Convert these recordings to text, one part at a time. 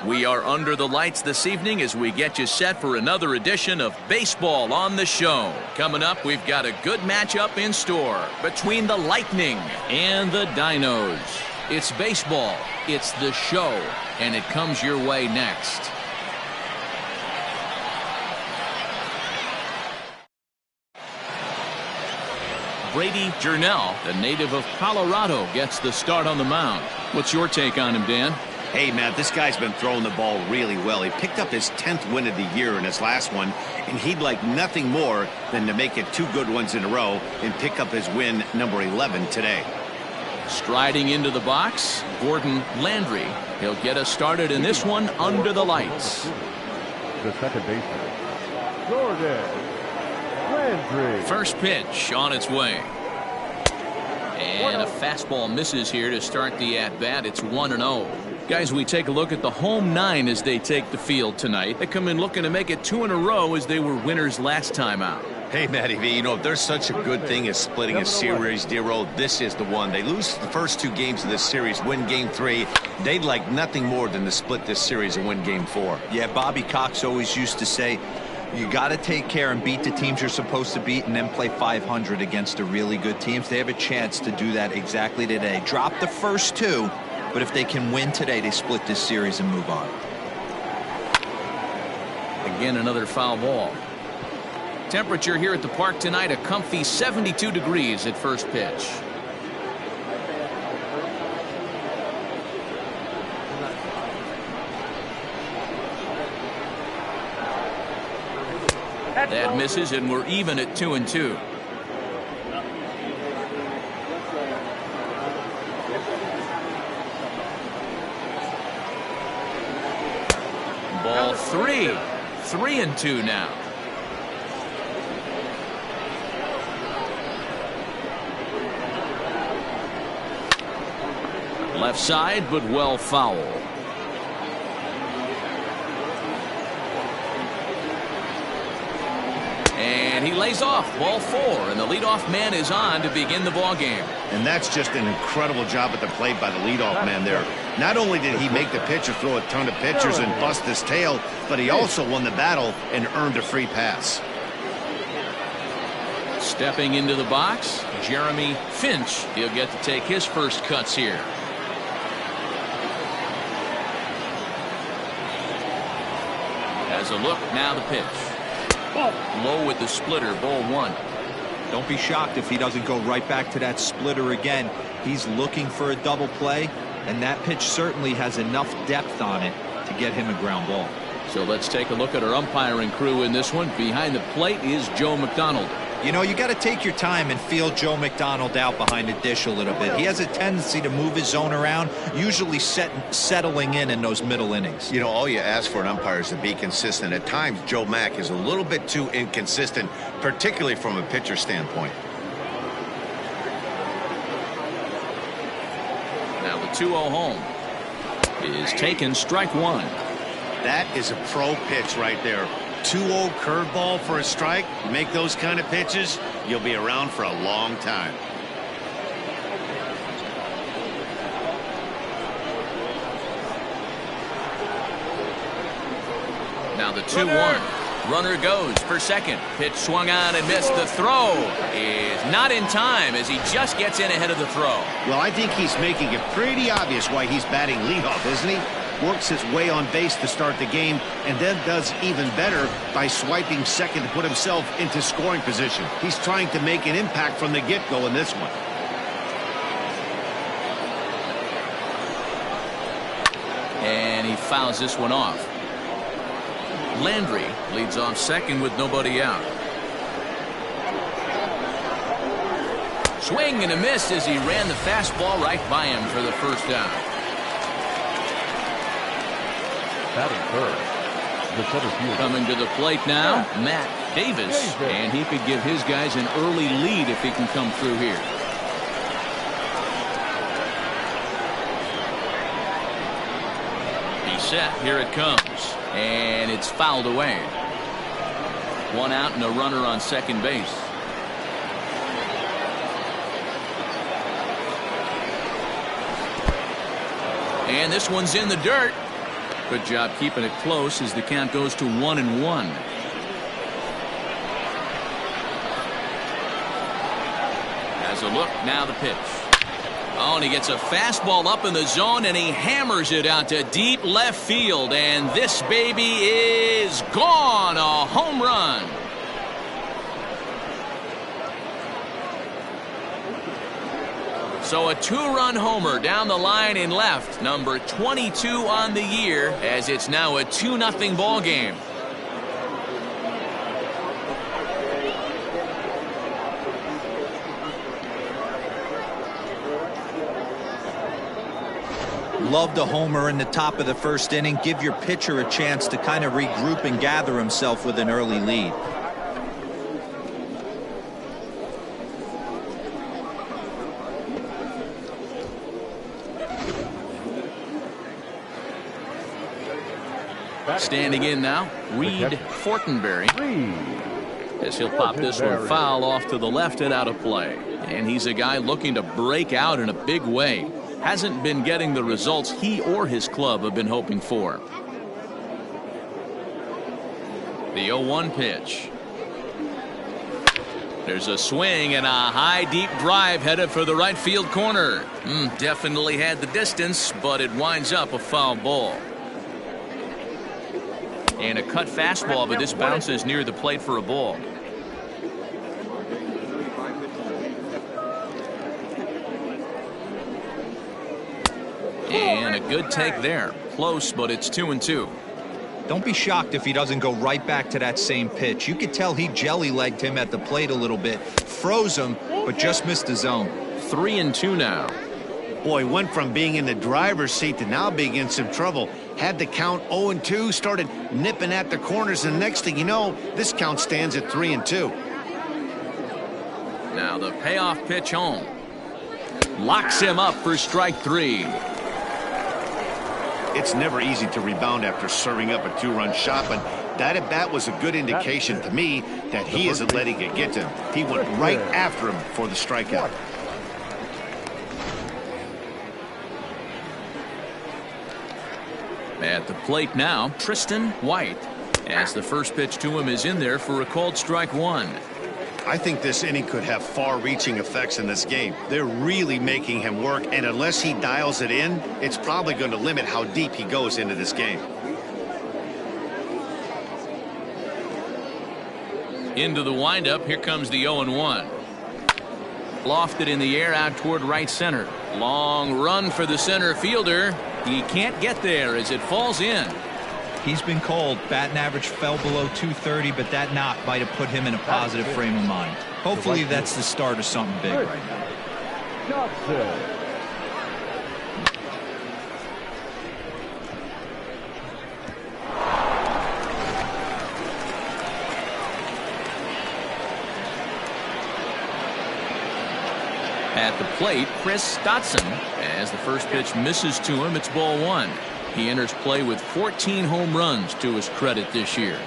We are under the lights this evening as we get you set for another edition of Baseball on the Show. Coming up, we've got a good matchup in store between the Lightning and the Dinos. It's baseball, it's the show, and it comes your way next. Brady Journell, the native of Colorado, gets the start on the mound. What's your take on him, Dan? Hey, Matt, this guy's been throwing the ball really well. He picked up his 10th win of the year in his last one, and he'd like nothing more than to make it 2 good ones in a row and pick up his win number 11 today. Striding into the box, Gordon Landry. He'll get us started in this one under the lights. The second baseman, Gordon Landry. First pitch on its way. And a fastball misses here to start the at-bat. It's 1-0. Guys, we take a look at the home 9 as they take the field tonight. They come in looking to make it 2 in a row as they were winners last time out. Hey, Matty V, you know, if there's such a good thing as splitting a series, Dero, this is the one. They lose the first 2 games of this series, win game 3. They'd like nothing more than to split this series and win game 4. Yeah, Bobby Cox always used to say, you got to take care and beat the teams you're supposed to beat and then play 500 against the really good teams. They have a chance to do that exactly today. Drop the first 2, but if they can win today, they split this series and move on. Again, another foul ball. Temperature here at the park tonight, a comfy 72 degrees at first pitch. That misses, and we're even at 2-2. Ball 3. 3-2 now. Left side, but well foul. And he lays off. Ball 4, and the leadoff man is on to begin the ball game. And that's just an incredible job at the plate by the leadoff man there. Not only did he make the pitcher throw a ton of pitchers and bust his tail, but he also won the battle and earned a free pass. Stepping into the box, Jeremy Finch. He'll get to take his first cuts here. As a look, now the pitch. Low with the splitter, ball 1. Don't be shocked if he doesn't go right back to that splitter again. He's looking for a double play, and that pitch certainly has enough depth on it to get him a ground ball. So let's take a look at our umpiring crew in this one. Behind the plate is Joe McDonald. You know, you got to take your time and feel Joe McDonald out behind the dish a little bit. He has a tendency to move his zone around, usually settling in those middle innings. You know, all you ask for an umpire is to be consistent. At times, Joe Mack is a little bit too inconsistent, particularly from a pitcher standpoint. Now the 2-0 home is taken, strike 1. That is a pro pitch right there. 2-0 curveball for a strike. Make those kind of pitches, you'll be around for a long time. Now the 2-1. Runner goes for second. Pitch swung on and missed. The throw is not in time as he just gets in ahead of the throw. Well, I think he's making it pretty obvious why he's batting leadoff, isn't he? Works his way on base to start the game, and then does even better by swiping second to put himself into scoring position. He's trying to make an impact from the get-go in this one. And he fouls this one off. Landry leads off second with nobody out. Swing and a miss as he ran the fastball right by him for the first down. Coming to the plate now, Matt Davis, and he could give his guys an early lead if he can come through here. He's set. Here it comes, and it's fouled away. 1 out and a runner on second base. And this one's in the dirt. Good job keeping it close as the count goes to 1-1. As a look, now the pitch. Oh, and he gets a fastball up in the zone, and he hammers it out to deep left field. And this baby is gone. A home run. So a two-run homer down the line in left. Number 22 on the year, as it's now a 2-0 ball game. Love the homer in the top of the first inning. Give your pitcher a chance to kind of regroup and gather himself with an early lead. Standing in now, Reed Fortenberry. As he'll pop this one foul off to the left and out of play. And he's a guy looking to break out in a big way. Hasn't been getting the results he or his club have been hoping for. The 0-1 pitch. There's a swing and a high deep drive headed for the right field corner. Definitely had the distance, but it winds up a foul ball. And a cut fastball, but this bounces near the plate for a ball. And a good take there. Close, but it's 2-2. Don't be shocked if he doesn't go right back to that same pitch. You could tell he jelly-legged him at the plate a little bit. Froze him, but just missed the zone. 3-2 now. Boy, went from being in the driver's seat to now being in some trouble. Had the count 0-2, started nipping at the corners, and the next thing you know, this count stands at 3-2. Now the payoff pitch home. Locks him up for strike 3. It's never easy to rebound after serving up a two-run shot, but that at bat was a good indication to me that he isn't letting it get to him. He went right after him for the strikeout. At the plate now, Tristan White, as the first pitch to him is in there for a called strike 1. I think this inning could have far-reaching effects in this game. They're really making him work, and unless he dials it in, it's probably going to limit how deep he goes into this game. Into the windup, here comes the 0-1. Lofted in the air out toward right center. Long run for the center fielder. He can't get there as it falls in. He's been called. Batting average fell below 230, but that knock might have put him in a positive frame of mind. Hopefully that's the start of something big right now. Scotson. At the plate, Chris Scotson, as the first pitch misses to him, it's ball 1. He enters play with 14 home runs to his credit this year.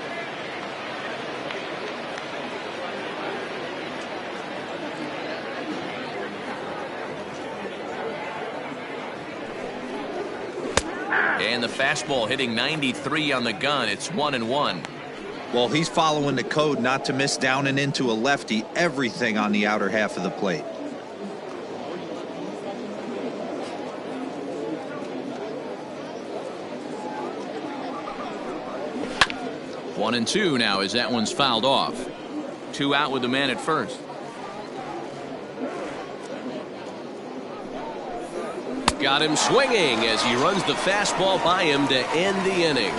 And the fastball hitting 93 on the gun. It's 1-1. Well, he's following the code not to miss down and into a lefty. Everything on the outer half of the plate. 1-2 now as that one's fouled off. 2 out with the man at first. Got him swinging as he runs the fastball by him to end the inning.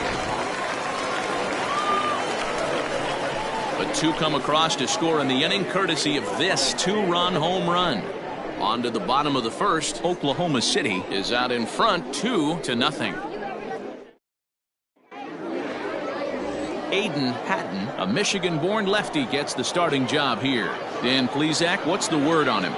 But 2 come across to score in the inning courtesy of this 2-run home run. On to the bottom of the first. Oklahoma City is out in front 2-0. Aiden Patton, a Michigan-born lefty, gets the starting job here. Dan Plesac, what's the word on him?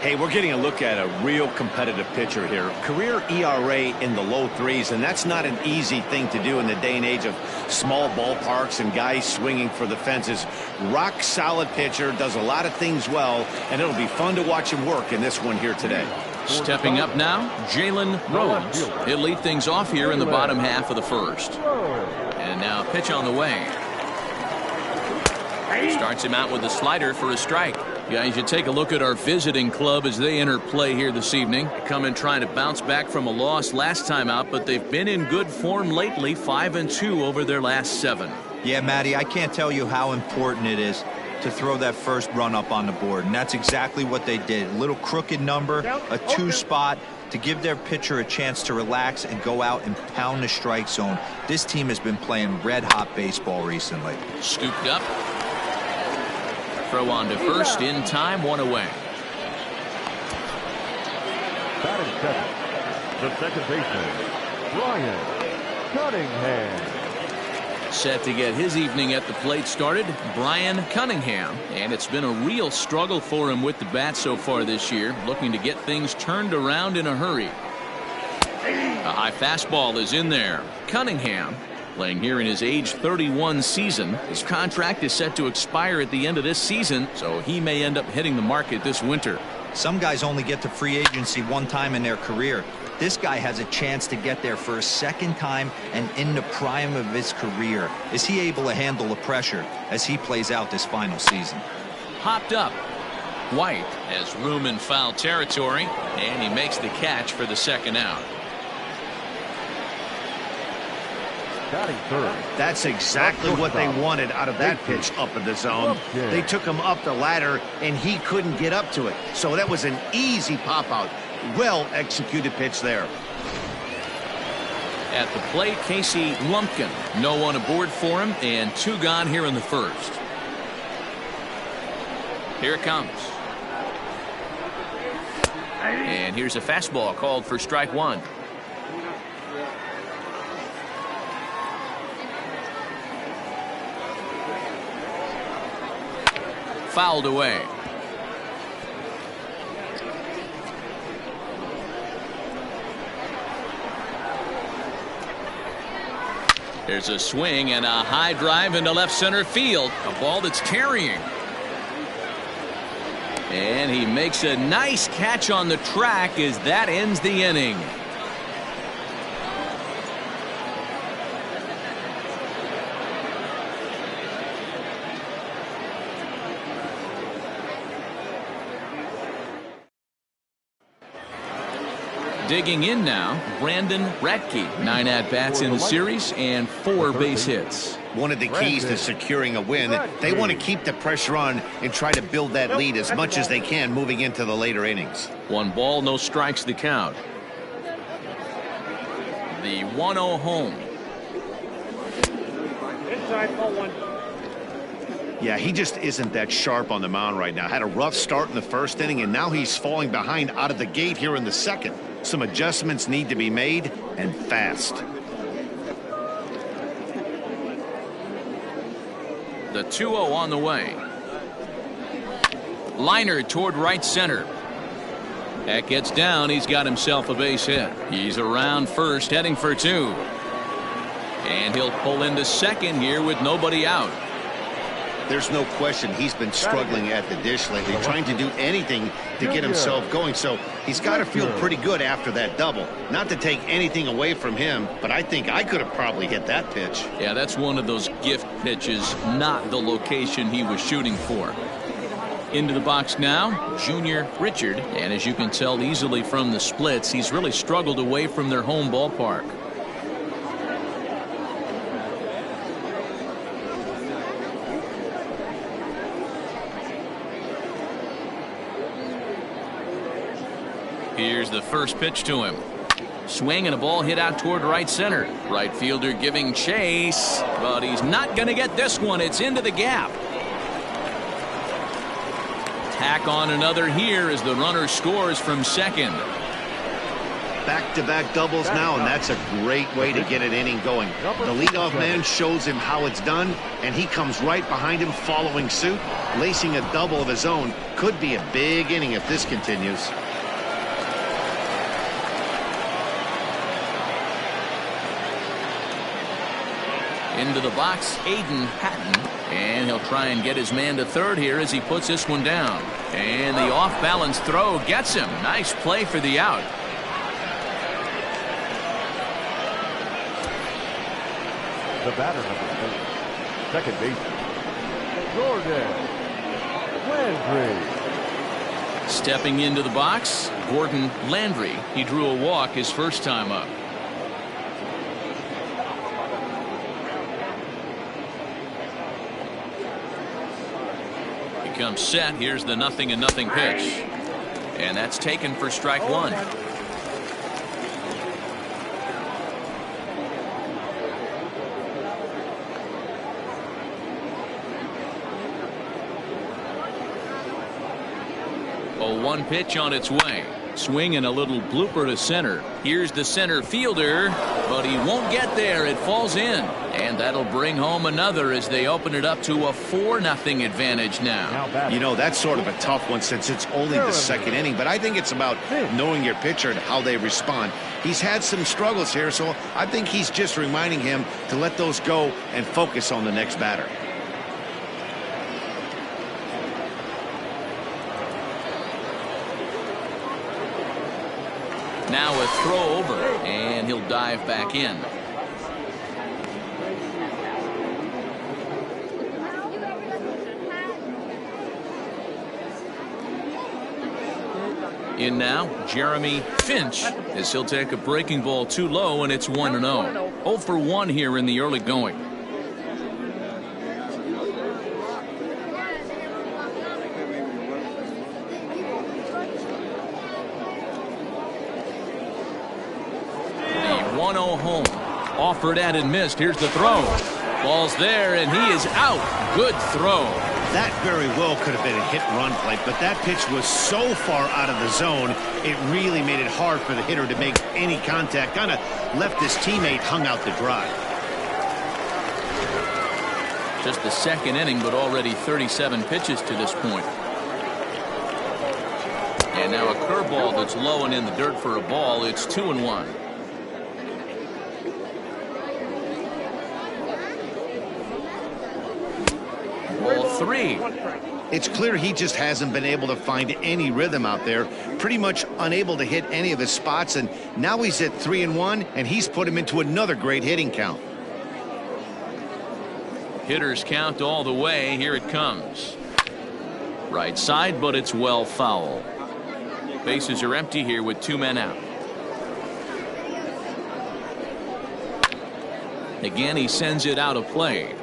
Hey, we're getting a look at a real competitive pitcher here. Career ERA in the low 3s, and that's not an easy thing to do in the day and age of small ballparks and guys swinging for the fences. Rock solid pitcher, does a lot of things well, and it'll be fun to watch him work in this one here today. Stepping up now, Jalen Rhodes. He'll lead things off here in the bottom half of the first. And now pitch on the way. Starts him out with a slider for a strike. Guys, you take a look at our visiting club as they enter play here this evening. They come in trying to bounce back from a loss last time out, but they've been in good form lately, 5-2 over their last 7. Yeah, Matty, I can't tell you how important it is to throw that first run up on the board, and that's exactly what they did. A little crooked number, a 2 spot to give their pitcher a chance to relax and go out and pound the strike zone. This team has been playing red-hot baseball recently. Scooped up. Throw on to first in time, 1 away. Batting second, the second baseman, Cunningham. Set to get his evening at the plate started, Cunningham. And it's been a real struggle for him with the bat so far this year, looking to get things turned around in a hurry. A high fastball is in there. Cunningham, playing here in his age 31 season. His contract is set to expire at the end of this season, so he may end up hitting the market this winter. Some guys only get to free agency one time in their career. This guy has a chance to get there for a second time and in the prime of his career. Is he able to handle the pressure as he plays out this final season? Hopped up. White has room in foul territory, and he makes the catch for the second out. Batting third. That's exactly what they wanted out of that pitch up in the zone. They took him up the ladder, and he couldn't get up to it. So that was an easy pop-out. Well-executed pitch there. At the plate, Casey Lumpkin. No one aboard for him, and 2 gone here in the first. Here it comes. And here's a fastball called for strike 1. Fouled away. There's a swing and a high drive into left center field. A ball that's carrying. And he makes a nice catch on the track as that ends the inning. Digging in now, Ratke. 9 at-bats in the series and 4 base hits. One of the keys to securing a win, they want to keep the pressure on and try to build that lead as much as they can moving into the later innings. 1 ball, no strikes the count. The 1-0 home. Inside, 0-1. Yeah, he just isn't that sharp on the mound right now. Had a rough start in the first inning, and now he's falling behind out of the gate here in the second. Some adjustments need to be made, and fast. The 2-0 on the way. Liner toward right center. That gets down. He's got himself a base hit. He's around first, heading for 2. And he'll pull into second here with nobody out. There's no question he's been struggling at the dish lately, trying to do anything to get himself going. So he's got to feel pretty good after that double. Not to take anything away from him, but I think I could have probably hit that pitch. Yeah, that's one of those gift pitches, not the location he was shooting for. Into the box now, Junior Richard. And as you can tell easily from the splits, he's really struggled away from their home ballpark. Here's the first pitch to him. Swing and a ball hit out toward right center. Right fielder giving chase, but he's not going to get this one. It's into the gap. Tack on another here as the runner scores from second. Back-to-back doubles now, and that's a great way to get an inning going. The leadoff man shows him how it's done, and he comes right behind him following suit. lacing a double of his own. Could be a big inning if this continues. Into the box, Aiden Hatton. And he'll try and get his man to third here as he puts this one down. And the off-balance throw gets him. Nice play for the out. The batter, number 4, second baseman, Jordan Landry. Stepping into the box, Gordon Landry. He drew a walk his first time up. He comes set. Here's the 0-0 pitch. And that's taken for strike one. One pitch on its way. Swing and a little blooper to center. Here's the center fielder, but he won't get there. It falls in. And that'll bring home another as they open it up to a 4-0 advantage now. You know, that's sort of a tough one since it's only the second inning, but I think it's about knowing your pitcher and how they respond. He's had some struggles here, so I think he's just reminding him to let those go and focus on the next batter. Now a throw over, and he'll dive back in. In now, Jeremy Finch, as he'll take a breaking ball too low, and it's 1-0. 0 for 1 here in the early going. Home. Offered at and missed. Here's the throw. Ball's there, and he is out. Good throw. That very well could have been a hit-run play, but that pitch was so far out of the zone, it really made it hard for the hitter to make any contact. Kind of left his teammate hung out to dry. Just the second inning, but already 37 pitches to this point. And now a curveball that's low and in the dirt for a ball. It's 2-1. Ball 3. It's clear he just hasn't been able to find any rhythm out there. Pretty much unable to hit any of his spots, and now he's at 3-1, and he's put him into another great hitting count. Hitters count all the way. Here it comes. Right side, but it's well foul. Bases are empty here with 2 men out. Again, he sends it out of play.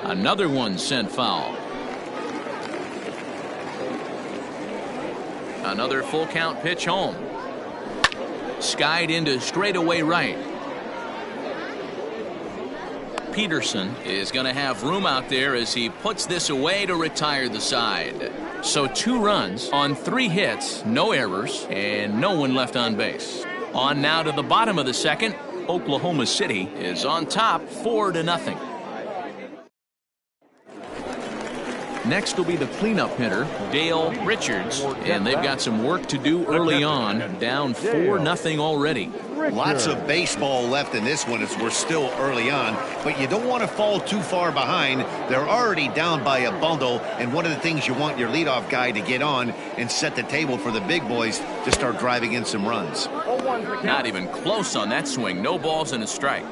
Another one sent foul. Another full count pitch home. Skied into straightaway right. Peterson is going to have room out there as he puts this away to retire the side. So 2 runs on 3 hits, no errors, and no one left on base. On now to the bottom of the second. Oklahoma City is on top 4-0. Next will be the cleanup hitter, Dale Richards, and they've got some work to do early on, down 4-0 already. Lots of baseball left in this one as we're still early on, but you don't want to fall too far behind. They're already down by a bundle, and one of the things you want your leadoff guy to get on and set the table for the big boys to start driving in some runs. Not even close on that swing. No balls and a strike.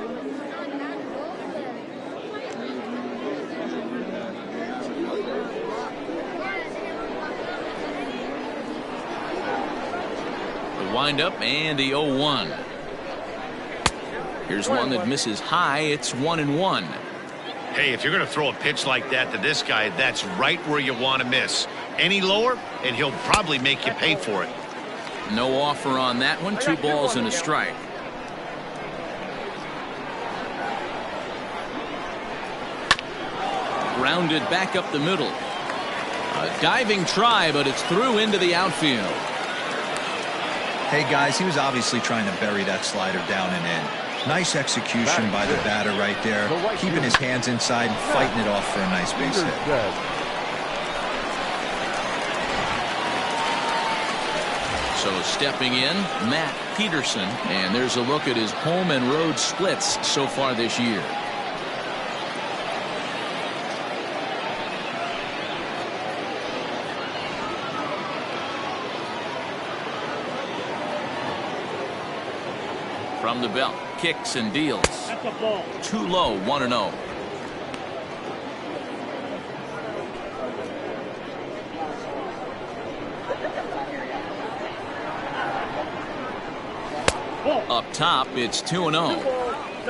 Windup and the 0-1. Here's one that misses high. It's 1-1. Hey, if you're going to throw a pitch like that to this guy, that's right where you want to miss. Any lower, and he'll probably make you pay for it. No offer on that one. 2 balls and a strike. Grounded back up the middle. A diving try, but it's through into the outfield. Hey, guys, he was obviously trying to bury that slider down and in. Nice execution by the batter right there, keeping his hands inside and fighting it off for a nice base hit. So stepping in, Matt Peterson, and there's a look at his home and road splits so far this year. From the belt, kicks and deals. Too low, 1-0. Up top, it's 2-0.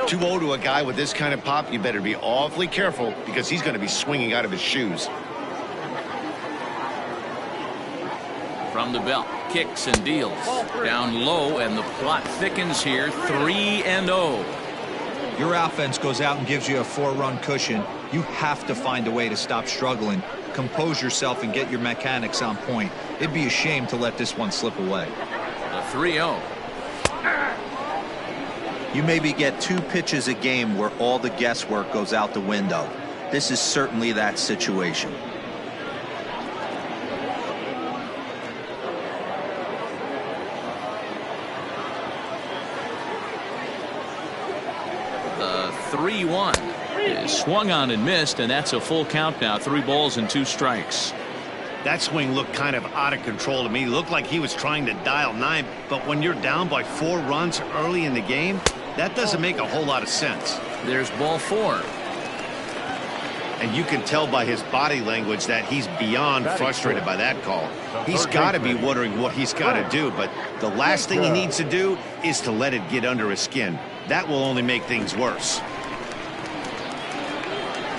2-0 to a guy with this kind of pop, you better be awfully careful because he's going to be swinging out of his shoes. From the belt, kicks and deals. Down low, and the plot thickens here, 3-0. Your offense goes out and gives you a 4-run cushion. You have to find a way to stop struggling, compose yourself, and get your mechanics on point. It'd be a shame to let this one slip away. The 3-0. You maybe get 2 pitches a game where all the guesswork goes out the window. This is certainly that situation. The 3-1 is swung on and missed, and that's a full count now. 3 balls and 2 strikes. That swing looked kind of out of control to me. Looked like he was trying to dial 9, but when you're down by 4 runs early in the game, that doesn't make a whole lot of sense. There's ball 4. And you can tell by his body language that he's beyond frustrated by that call. He's got to be wondering what he's got to do, but the last thing he needs to do is to let it get under his skin. That will only make things worse.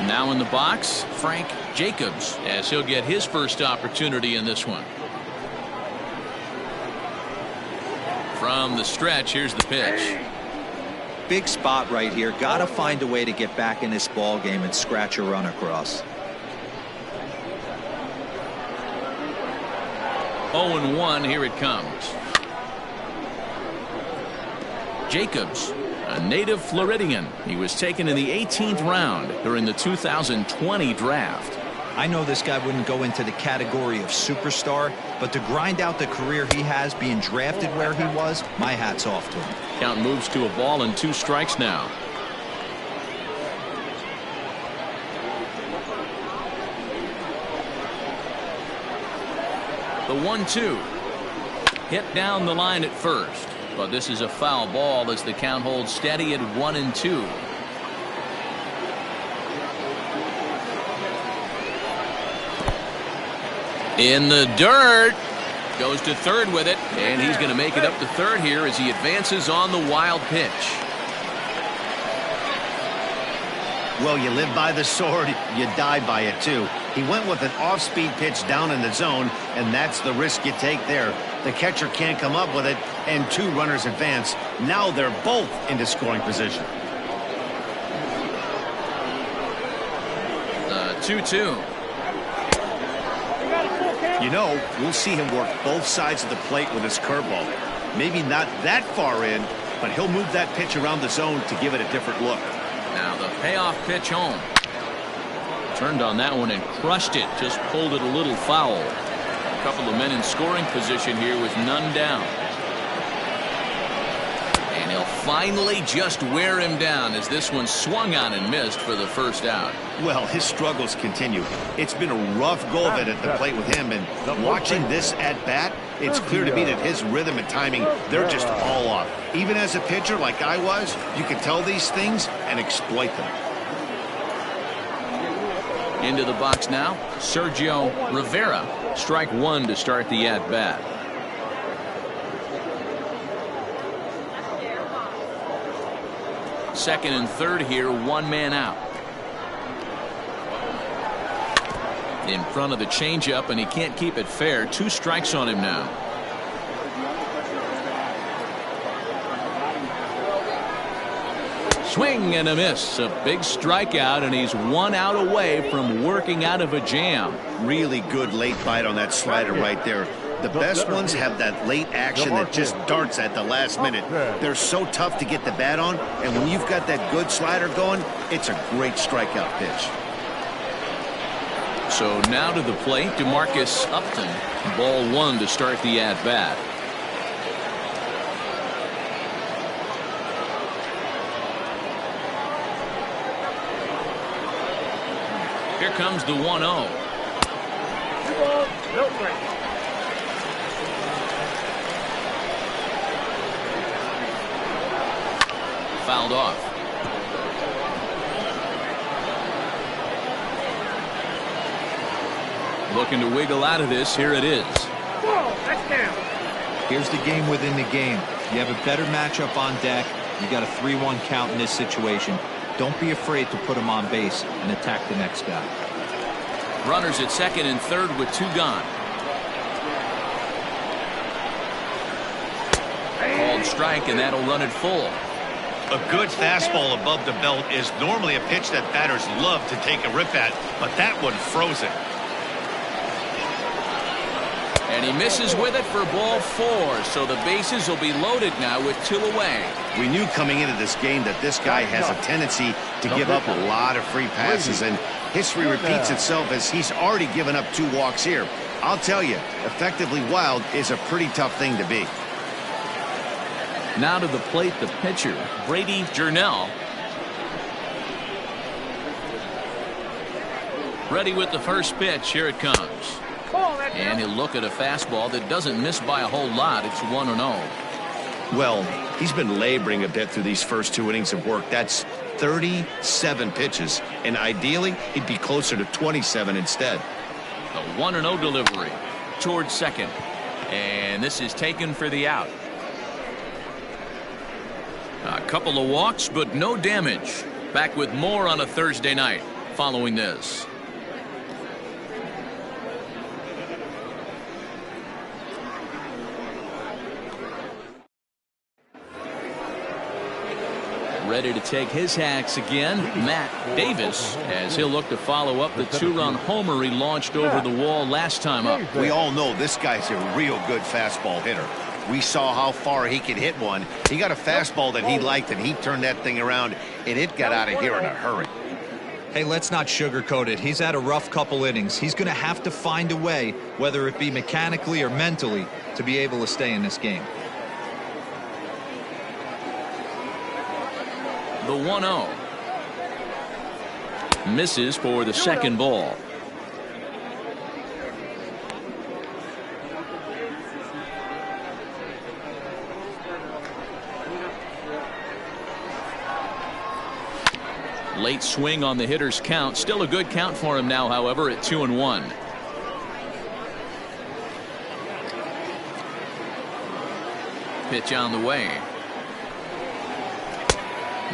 Now in the box, Frank Jacobs, as he'll get his first opportunity in this one. From the stretch, here's the pitch. Big spot right here. Got to find a way to get back in this ball game and scratch a run across. 0-1, here it comes. Jacobs, a native Floridian. He was taken in the 18th round during the 2020 draft. I know this guy wouldn't go into the category of superstar, but to grind out the career he has being drafted where he was, my hat's off to him. Count moves to a ball and 2 strikes now. The 1-2. Hit down the line at first, but this is a foul ball as the count holds steady at 1-2. In the dirt. Goes to third with it, and he's going to make it up to third here as he advances on the wild pitch. Well, you live by the sword, you die by it too. He went with an off-speed pitch down in the zone, and that's the risk you take there. The catcher can't come up with it, and 2 runners advance. Now they're both into scoring position. The 2-2. You know, we'll see him work both sides of the plate with his curveball. Maybe not that far in, but he'll move that pitch around the zone to give it a different look. Now the payoff pitch home. Turned on that one and crushed it. Just pulled it a little foul. A couple of men in scoring position here with none down. And he'll finally just wear him down as this one swung on and missed for the first out. Well, his struggles continue. It's been a rough go of it at the plate with him, and watching this at bat, it's clear to me that his rhythm and timing, they're just all off. Even as a pitcher like I was, you can tell these things and exploit them. Into the box now, Sergio Rivera. Strike 1 to start the at-bat. Second and third here, 1 man out. In front of the changeup, and he can't keep it fair. 2 strikes on him now. Swing and a miss. A big strikeout, and he's 1 out away from working out of a jam. Really good late bite on that slider right there. The best ones have that late action that just darts at the last minute. They're so tough to get the bat on, and when you've got that good slider going, it's a great strikeout pitch. So now to the plate, DeMarcus Upton. Ball one to start the at-bat. Here comes the 1-0. Fouled off. Looking to wiggle out of this. Here it is. Here's the game within the game. You have a better matchup on deck. You got a 3-1 count in this situation. Don't be afraid to put him on base and attack the next guy. Runners at second and third with 2 gone. Called strike, and that'll run it full. A good fastball above the belt is normally a pitch that batters love to take a rip at, but that one froze it. And he misses with it for ball 4, so the bases will be loaded now with 2 away. We knew coming into this game that this guy has a tendency to give up a lot of free passes, and history repeats itself as he's already given up 2 walks here. I'll tell you, effectively wild is a pretty tough thing to be. Now to the plate, the pitcher, Brady Journell. Ready with the first pitch. Here it comes. And he'll look at a fastball that doesn't miss by a whole lot. It's 1-0. Well, he's been laboring a bit through these first 2 innings of work. That's 37 pitches, and ideally he'd be closer to 27 instead. The 1-0 delivery towards second, and this is taken for the out. A couple of walks, but no damage. Back with more on a Thursday night following this. Ready to take his hacks again, Matt Davis, as he'll look to follow up the 2-run homer he launched over the wall last time up. We all know this guy's a real good fastball hitter. We saw how far he could hit one. He got a fastball that he liked, and he turned that thing around, and it got out of here in a hurry. Hey, let's not sugarcoat it. He's had a rough couple innings. He's going to have to find a way, whether it be mechanically or mentally, to be able to stay in this game. The 1-0. Misses for the second ball. Late swing on the hitter's count. Still a good count for him now, however, at 2-1. Pitch on the way.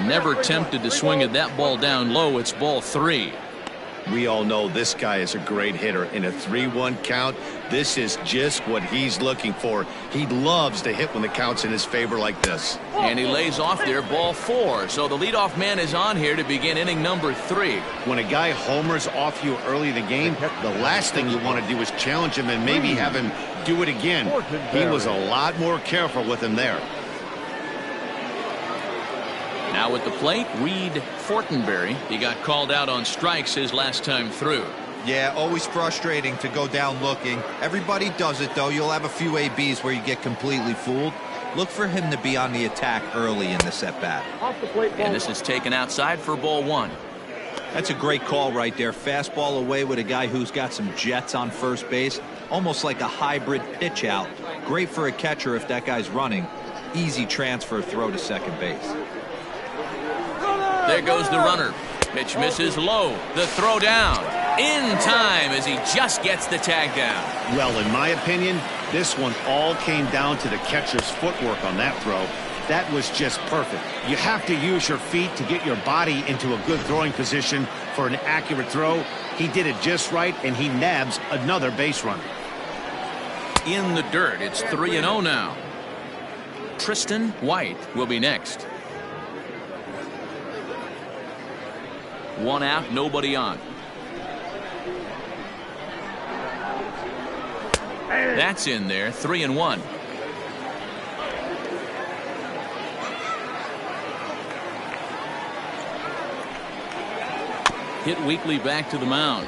Never tempted to swing at that ball down low. It's ball 3. We all know this guy is a great hitter. In a 3-1 count, this is just what he's looking for. He loves to hit when the count's in his favor like this. And he lays off there, ball 4. So the leadoff man is on here to begin inning number 3. When a guy homers off you early in the game, the last thing you want to do is challenge him and maybe have him do it again. He was a lot more careful with him there. Now at the plate, Reed Fortenberry. He got called out on strikes his last time through. Yeah, always frustrating to go down looking. Everybody does it, though. You'll have a few ABs where you get completely fooled. Look for him to be on the attack early in the at-bat. And this is taken outside for ball 1. That's a great call right there. Fastball away with a guy who's got some jets on first base. Almost like a hybrid pitch out. Great for a catcher if that guy's running. Easy transfer throw to second base. There goes the runner. Pitch misses low. The throw down. In time as he just gets the tag down. Well, in my opinion, this one all came down to the catcher's footwork on that throw. That was just perfect. You have to use your feet to get your body into a good throwing position for an accurate throw. He did it just right, and he nabs another base runner. In the dirt, it's 3-0 now. Tristan White will be next. 1 out, nobody on. That's in there, 3-1. Hit weakly back to the mound.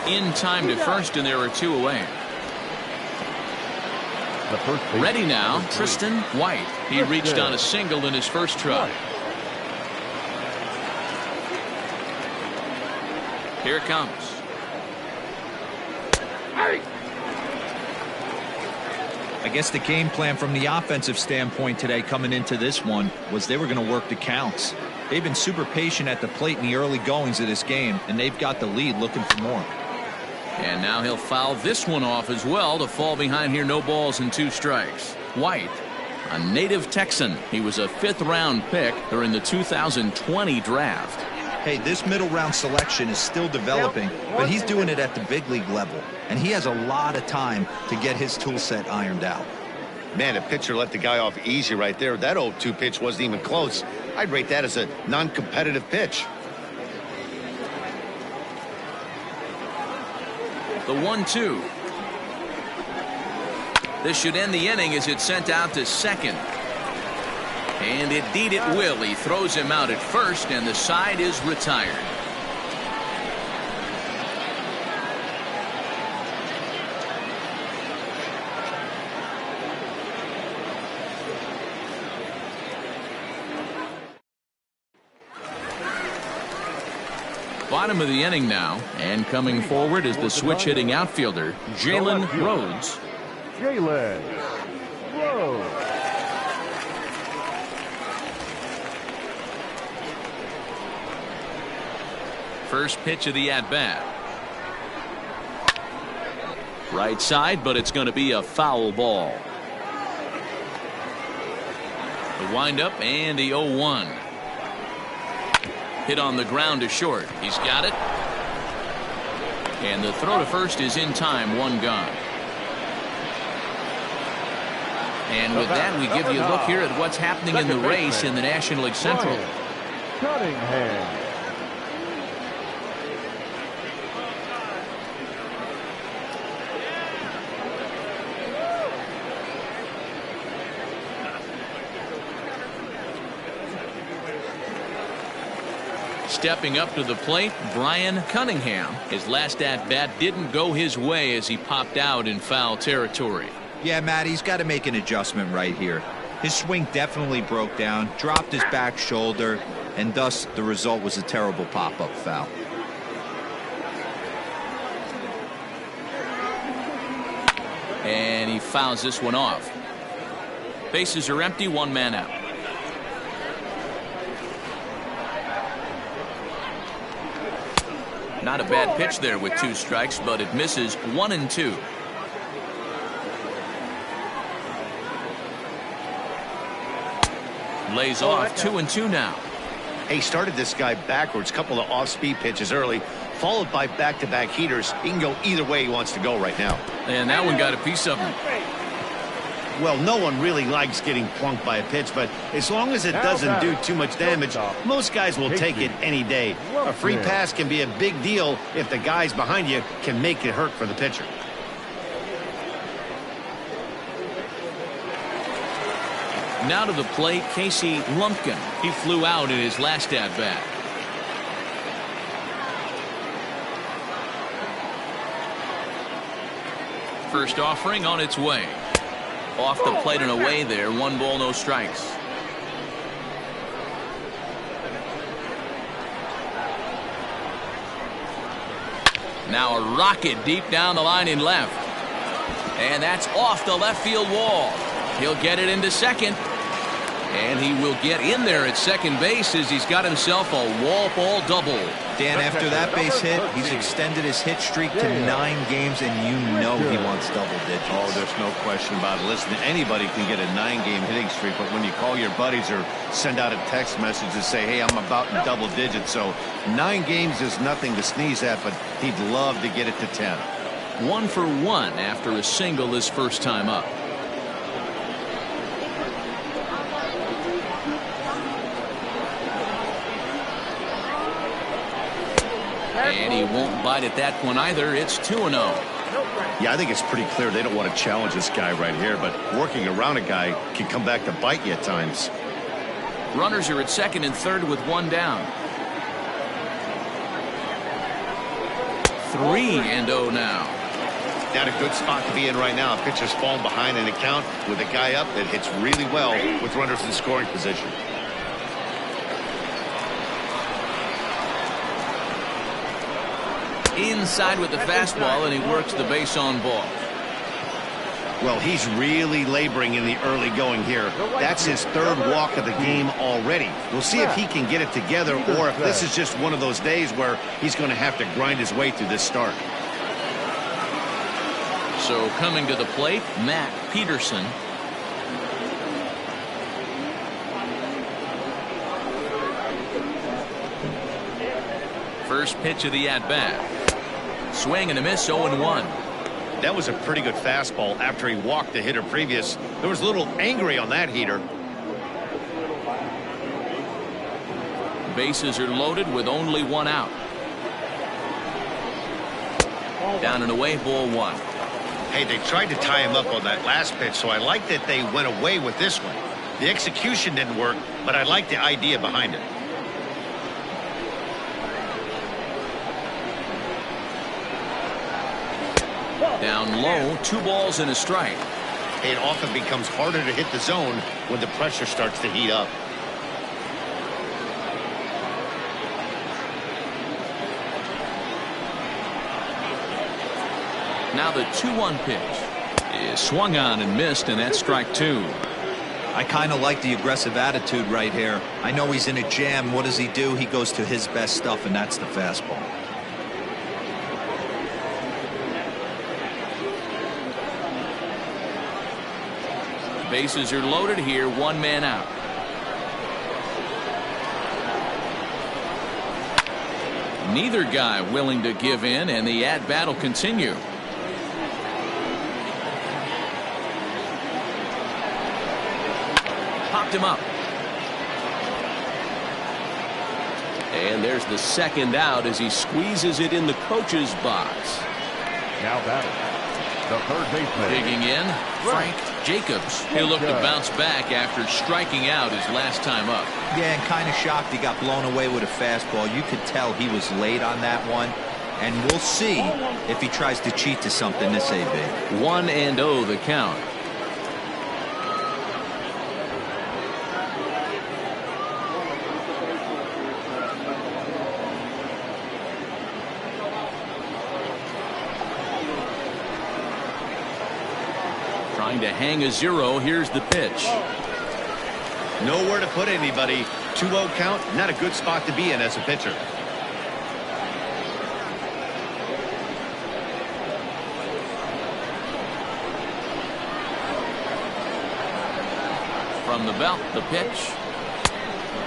In time to first, and there are 2 away. Ready now, Tristan White. He reached on a single in his first try. Here it comes. I guess the game plan from the offensive standpoint today coming into this one was they were going to work the counts. They've been super patient at the plate in the early goings of this game, and they've got the lead looking for more. And now he'll foul this one off as well to fall behind here. No balls and 2 strikes. White, a native Texan. He was a 5th-round pick during the 2020 draft. Hey, this middle round selection is still developing, but he's doing it at the big league level, and he has a lot of time to get his tool set ironed out. Man, a pitcher let the guy off easy right there. That 0-2 pitch wasn't even close. I'd rate that as a non-competitive pitch. The 1-2. This should end the inning as it's sent out to second. And indeed it will. He throws him out at first, and the side is retired. Bottom of the inning now, and coming forward is the switch-hitting outfielder, Jalen Rhodes. Jalen Rhodes. First pitch of the at-bat. Right side, but it's going to be a foul ball. The windup and the 0-1. Hit on the ground to short. He's got it. And the throw to first is in time. 1 gone. And with that, we give you a look here at what's happening in the race in the National League Central. Cunningham. Stepping up to the plate, Brian Cunningham. His last at-bat didn't go his way as he popped out in foul territory. Yeah, Matt, he's got to make an adjustment right here. His swing definitely broke down, dropped his back shoulder, and thus the result was a terrible pop-up foul. And he fouls this one off. Bases are empty, 1 man out. Not a bad pitch there with 2 strikes, but it misses. 1-2. Lays off. 2-2 now. He started this guy backwards. Couple of off-speed pitches early, followed by back-to-back heaters. He can go either way he wants to go right now. And that one got a piece of him. Well, no one really likes getting plunked by a pitch, but as long as it doesn't do too much damage, most guys will take it any day. A free pass can be a big deal if the guys behind you can make it hurt for the pitcher. Now to the plate, Casey Lumpkin. He flew out in his last at-bat. First offering on its way. Off the plate and away there. 1 ball, no strikes. Now a rocket deep down the line in left. And that's off the left field wall. He'll get it into second. And he will get in there at second base as he's got himself a wall ball double. Dan, after that base hit, he's extended his hit streak to 9 games, and you know he wants double digits. Oh, there's no question about it. Listen, anybody can get a 9-game hitting streak, but when you call your buddies or send out a text message and say, hey, I'm about in double digits, so 9 games is nothing to sneeze at, but he'd love to get it to 10. 1 for 1 after a single his first time up. And he won't bite at that one either. It's 2-0. Yeah, I think it's pretty clear they don't want to challenge this guy right here, but working around a guy can come back to bite you at times. Runners are at second and third with one down. 3-0 now. Not a good spot to be in right now. Pitcher's falling behind in the count with a guy up that hits really well with runners in scoring position. Inside with the fastball, and he works the base on ball. Well, he's really laboring in the early going here. That's his third walk of the game already. We'll see if he can get it together or if this is just one of those days where he's going to have to grind his way through this start. So coming to the plate, Matt Peterson. First pitch of the at-bat. Swing and a miss, 0-1. That was a pretty good fastball after he walked the hitter previous. There was a little angry on that heater. Bases are loaded with only one out. Down and away, ball one. Hey, they tried to tie him up on that last pitch, so I like that they went away with this one. The execution didn't work, but I like the idea behind it. Down low, 2 balls and a strike. It often becomes harder to hit the zone when the pressure starts to heat up. Now the 2-1 pitch is swung on and missed, and that's strike 2. I kind of like the aggressive attitude right here. I know he's in a jam. What does he do? He goes to his best stuff, and that's the fastball. Bases are loaded here, 1 man out. Neither guy willing to give in, and the at-bat will continue. Popped him up. And there's the second out as he squeezes it in the coach's box. Now batting, the third baseman. Digging in, Frank Jacobs. He'll look to bounce back after striking out his last time up. Yeah, and kind of shocked he got blown away with a fastball. You could tell he was late on that one. And we'll see if he tries to cheat to something this AB. 1-0 the count. Trying to hang a 0. Here's the pitch. Nowhere to put anybody. 2-0 count, not a good spot to be in as a pitcher. From the belt, the pitch.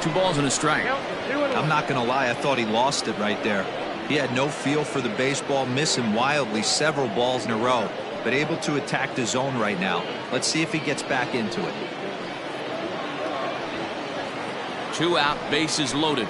2 balls and a strike. I'm not going to lie, I thought he lost it right there. He had no feel for the baseball, missing wildly several balls in a row, but able to attack the zone right now. Let's see if he gets back into it. 2 out, bases loaded.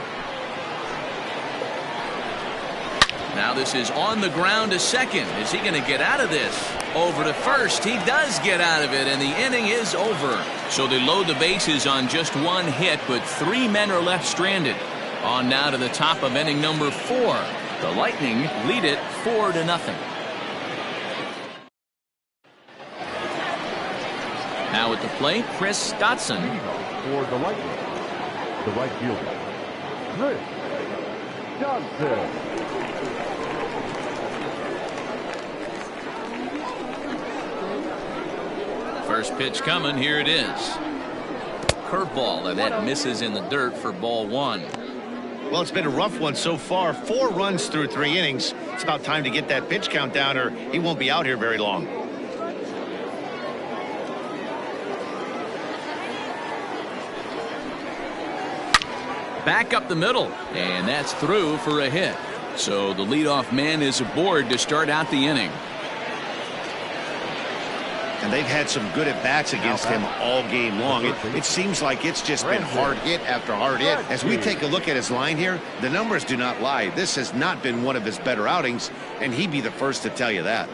Now this is on the ground to second. Is he going to get out of this? Over to first. He does get out of it, and the inning is over. So they load the bases on just 1 hit, but 3 men are left stranded. On now to the top of inning number 4. The Lightning lead it 4-0. Now at the plate, Chris Scotson. For the Lightning, the right fielder, Chris Johnson. First pitch coming. Here it is. Curveball, and that misses in the dirt for ball 1. Well, it's been a rough one so far. 4 runs through 3 innings. It's about time to get that pitch count down, or he won't be out here very long. Back up the middle, and that's through for a hit. So the leadoff man is aboard to start out the inning. And they've had some good at-bats against him all game long. It seems like it's just been hard hit after hard hit. As we take a look at his line here, the numbers do not lie. This has not been one of his better outings, and he'd be the first to tell you that.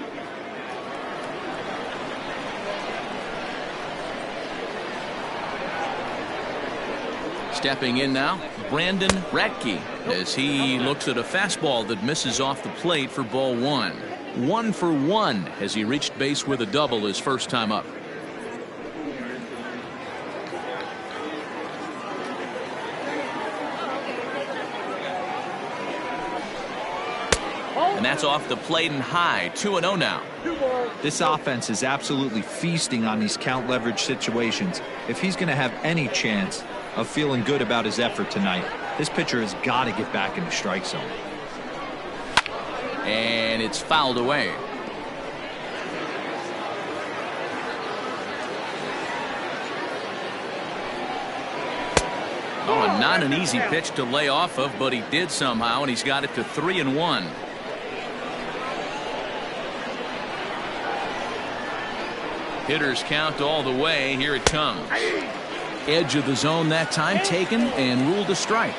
Stepping in now, Brandon Ratke, as he looks at a fastball that misses off the plate for ball one. 1 for 1 as he reached base with a double his first time up. And that's off the plate and high. 2-0 now. This offense is absolutely feasting on these count leverage situations. If he's going to have any chance of feeling good about his effort tonight, this pitcher has got to get back in the strike zone. And it's fouled away. Oh, not an easy pitch to lay off of, but he did somehow, and he's got it to 3-1. Hitters count all the way. Here it comes. Edge of the zone that time taken and ruled a strike.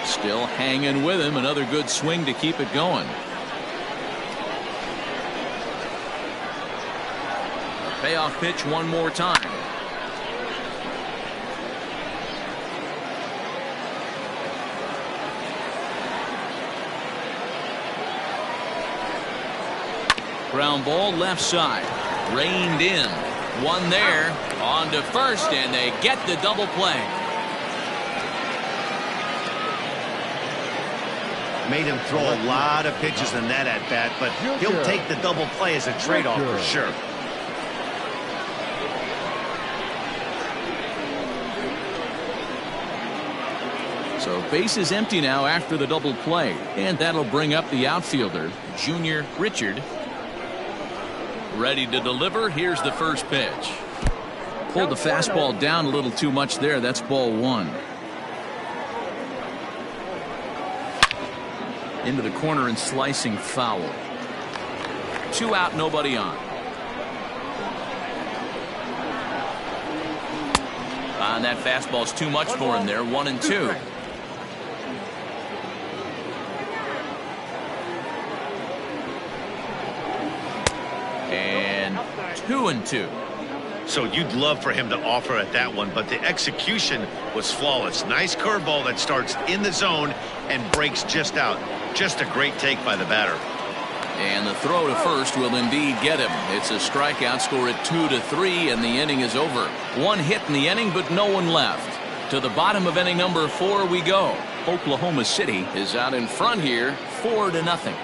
Still hanging with him. Another good swing to keep it going. A payoff pitch one more time. Ground ball left side. Reined in. One there. On to first, and they get the double play. Made him throw a lot of pitches in that at bat, but he'll take the double play as a trade-off for sure. So base is empty now after the double play, and that'll bring up the outfielder, Junior Richard. Ready to deliver. Here's the first pitch. Pulled the fastball down a little too much there. That's ball one. Into the corner and slicing foul. 2 out, nobody on. And that fastball's too much for him there. 1-2. And 2-2. So you'd love for him to offer at that one, but the execution was flawless. Nice curveball that starts in the zone and breaks just out. Just a great take by the batter. And the throw to first will indeed get him. It's a strikeout, score at 2-3, and the inning is over. One hit in the inning, but no one left. To the bottom of inning number 4 we go. Oklahoma City is out in front here, 4-0.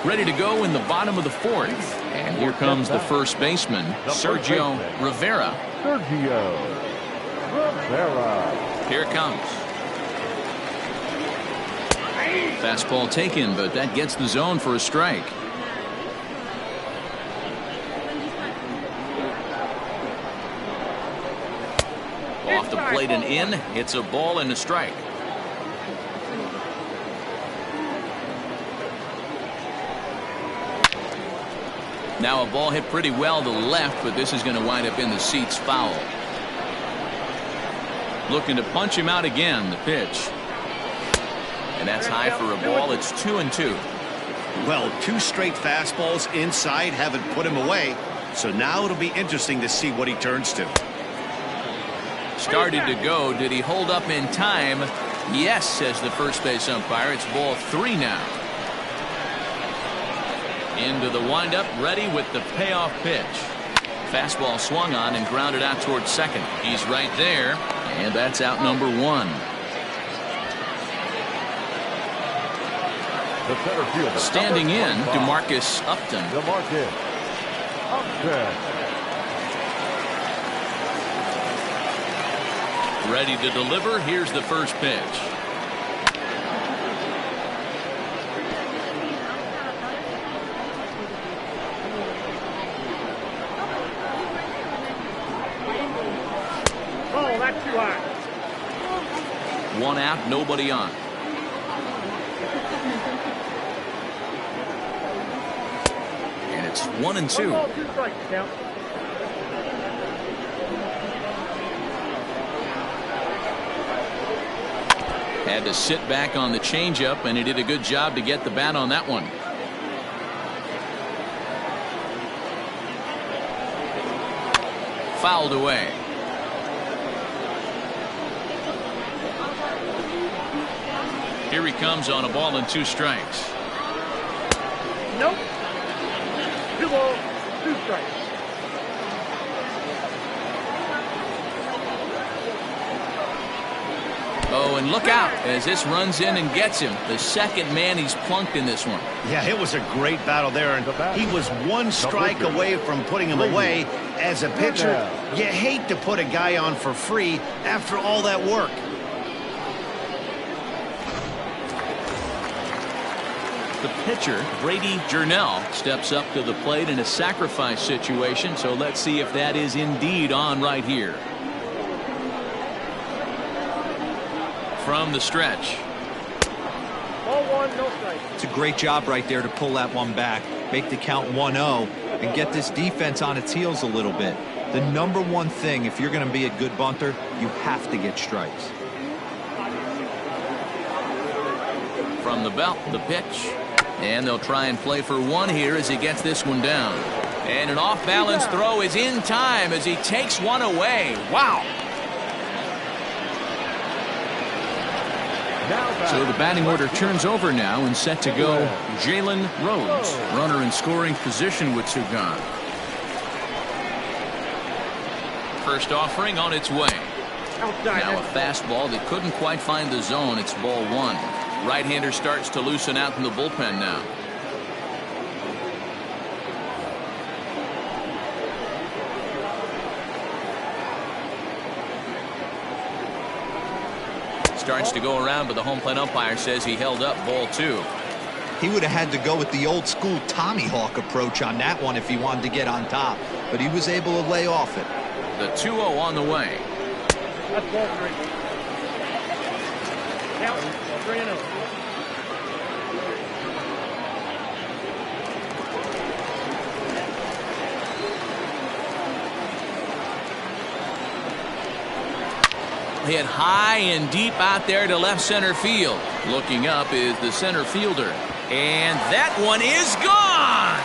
Ready to go in the bottom of the 4th. And here comes the first baseman, Sergio Rivera. Here it comes. Fastball taken, but that gets the zone for a strike. Off the plate and in. It's a ball and a strike. Now a ball hit pretty well to the left, but this is going to wind up in the seats foul. Looking to punch him out again. The pitch. And that's high for a ball. It's 2-2. Well, 2 straight fastballs inside haven't put him away. So now it'll be interesting to see what he turns to. Started to go. Did he hold up in time? Yes, says the first base umpire. It's ball 3 now. Into the windup, ready with the payoff pitch. Fastball swung on and grounded out towards second. He's right there, and that's out number 1. The center fielder. Standing in, DeMarcus Upton. Ready to deliver. Here's the first pitch. Oh, that's too high. 1 out, nobody on. And it's 1-2. 2 strikes, count. Had to sit back on the changeup, and he did a good job to get the bat on that one. fouled away. Here he comes on a ball and 2 strikes. Nope. 2 balls, 2 strikes. Oh, and look out as this runs in and gets him. The second man he's plunked in this one. Yeah, it was a great battle there, and he was 1 strike away from putting him away. As a pitcher, you hate to put a guy on for free after all that work. The pitcher, Brady Journell, steps up to the plate in a sacrifice situation, so let's see if that is indeed on right here. From the stretch. Ball 1, no strike. It's a great job right there to pull that one back, make the count 1-0, and get this defense on its heels a little bit. The #1 thing, if you're going to be a good bunter, you have to get strikes. From the belt, the pitch. And they'll try and play for 1 here as he gets this one down. And an off-balance throw is in time as he takes 1 away. Wow. So the batting order turns over now and set to go Jalen Rhodes. Runner in scoring position with 2 gone. First offering on its way. Now a fastball that couldn't quite find the zone. It's ball 1. Right-hander starts to loosen out in the bullpen now. Starts to go around, but the home plate umpire says he held up ball 2. He would have had to go with the old school Tommy Hawk approach on that one if he wanted to get on top, but he was able to lay off it. The 2-0 on the way. That's ball 3. Count 3-0. Hit high and deep out there to left center field. Looking up is the center fielder. And that one is gone!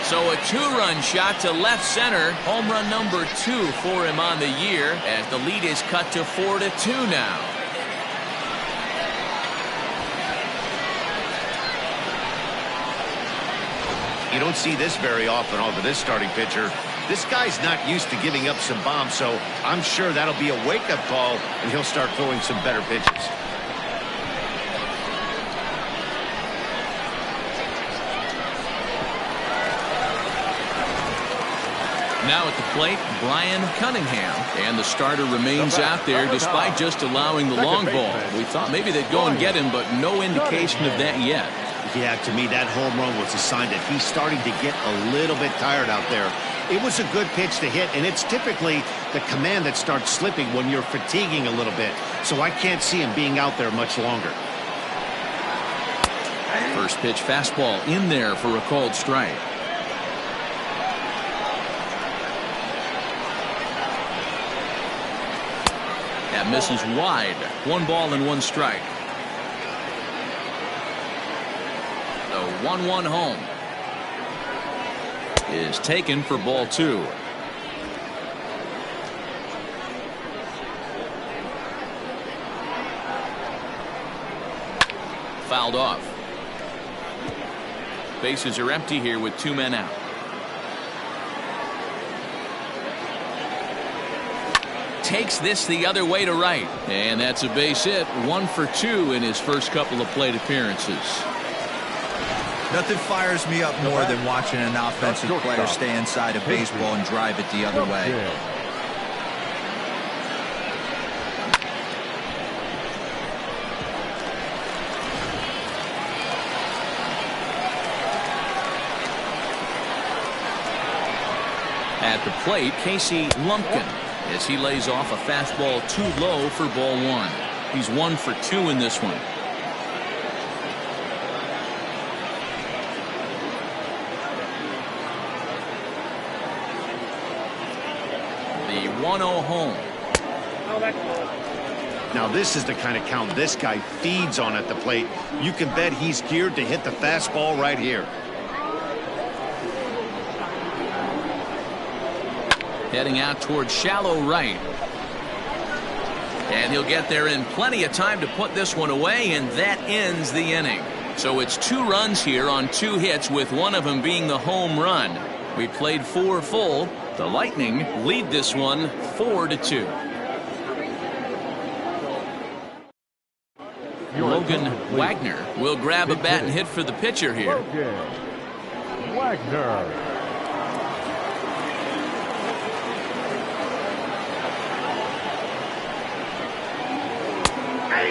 So a 2-run shot to left center. Home run number 2 for him on the year as the lead is cut to 4-2 now. You don't see this very often off of this starting pitcher. This guy's not used to giving up some bombs, so I'm sure that'll be a wake-up call, and he'll start throwing some better pitches. Now at the plate, Brian Cunningham. And the starter remains out there despite just allowing the long ball. We thought maybe they'd go and get him, but no indication of that yet. Yeah, to me, that home run was a sign that he's starting to get a little bit tired out there. It was a good pitch to hit, and it's typically the command that starts slipping when you're fatiguing a little bit. So I can't see him being out there much longer. First pitch fastball in there for a called strike. That misses wide. 1 ball and 1 strike. The 1-1 home is taken for ball 2. Fouled off. Bases are empty here with 2 men out. Takes this the other way to right, and that's a base hit. 1 for 2 in his first couple of plate appearances. Nothing fires me up more than watching an offensive player stay inside a baseball and drive it the other way. At the plate, Casey Lumpkin, as he lays off a fastball too low for ball 1. He's 1 for 2 in this one. The 1-0 home. Now this is the kind of count this guy feeds on at the plate. You can bet he's geared to hit the fastball right here. Heading out towards shallow right. And he'll get there in plenty of time to put this one away, and that ends the inning. So it's 2 runs here on 2 hits, with one of them being the home run. We played 4 full. The Lightning lead this one 4-2. Logan Wagner will grab a bat and hit for the pitcher here. Wagner.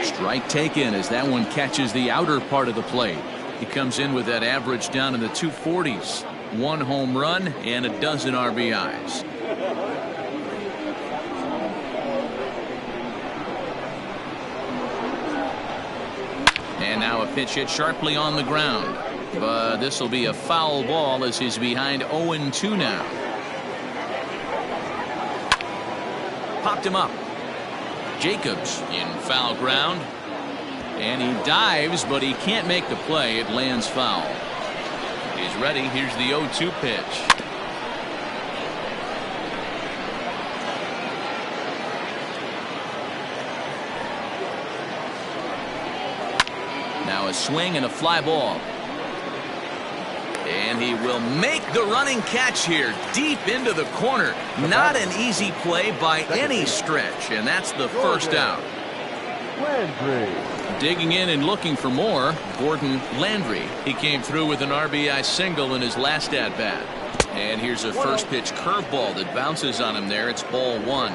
Strike taken as that one catches the outer part of the plate. He comes in with that average down in the 240s. 1 home run and a dozen RBIs. And now a pitch hit sharply on the ground. But this will be a foul ball as he's behind 0-2 now. Popped him up. Jacobs in foul ground. And he dives, but he can't make the play. It lands foul. He's ready. Here's the 0-2 pitch. Now a swing and a fly ball. And he will make the running catch here deep into the corner. Not an easy play by any stretch, and that's the first out. Landry. Digging in and looking for more, Gordon Landry. He came through with an RBI single in his last at bat. And here's a first pitch curveball that bounces on him there. It's ball 1.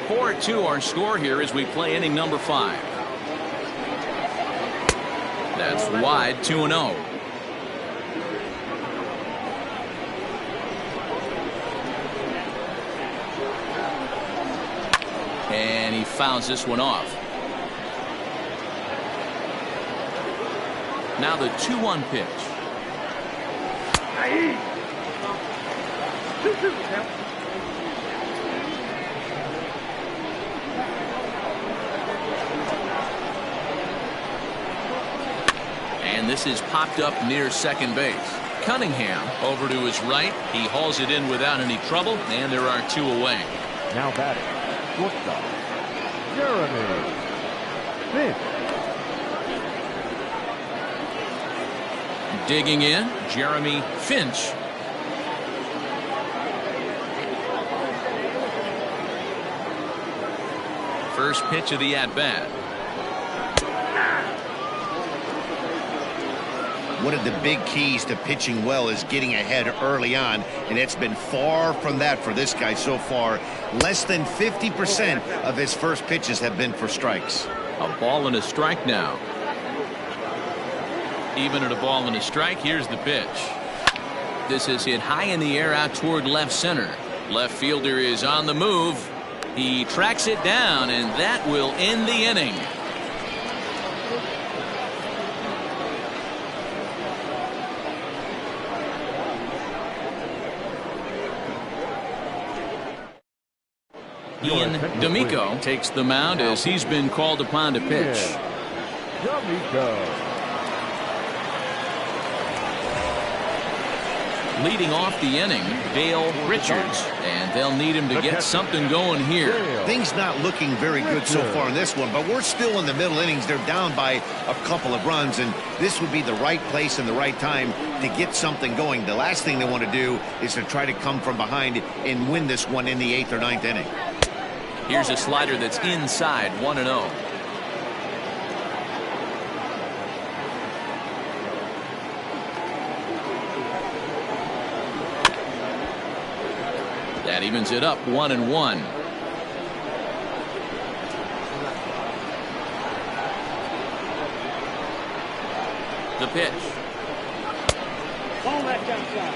4-2 our score here as we play inning number 5. That's wide, 2-0. And he fouls this one off. Now the 2-1 pitch. And this is popped up near second base. Cunningham over to his right. He hauls it in without any trouble, and there are 2 away. Now batting. Shortstop. Jeremy Finch. Digging in, Jeremy Finch. First pitch of the at-bat. One of the big keys to pitching well is getting ahead early on, and it's been far from that for this guy so far. Less than 50% of his first pitches have been for strikes. A ball and a strike now. Even at a ball and a strike, here's the pitch. This is hit high in the air out toward left center. Left fielder is on the move. He tracks it down, and that will end the inning. Ian D'Amico takes the mound as he's been called upon to pitch. D'Amico. Leading off the inning, Dale Richards, and they'll need him to get something going here. Things not looking very good so far in this one, but we're still in the middle innings. They're down by a couple of runs, and this would be the right place and the right time to get something going. The last thing they want to do is to try to come from behind and win this one in the 8th or 9th inning. Here's a slider that's inside, 1-0. That evens it up, 1-1. The pitch. Ball left outside.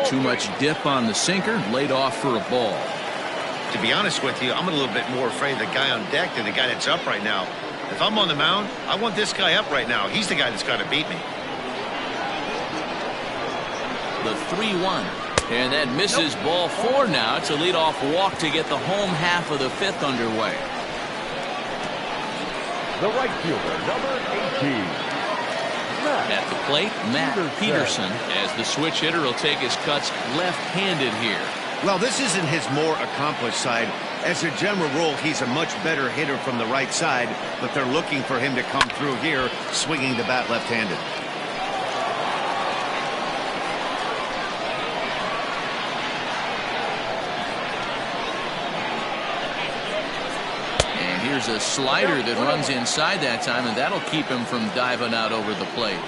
Too much dip on the sinker, laid off for a ball. To be honest with you, I'm a little bit more afraid of the guy on deck than the guy that's up right now. If I'm on the mound, I want this guy up right now. He's the guy that's got to beat me. The 3-1. And that misses ball 4 now. It's a leadoff walk to get the home half of the 5th underway. The right fielder, number 18. At the plate, Matt Peterson, as the switch hitter will take his cuts left-handed here. Well, this isn't his more accomplished side. As a general rule, he's a much better hitter from the right side, but they're looking for him to come through here, swinging the bat left-handed. Here's a slider that runs inside that time, and that'll keep him from diving out over the plate.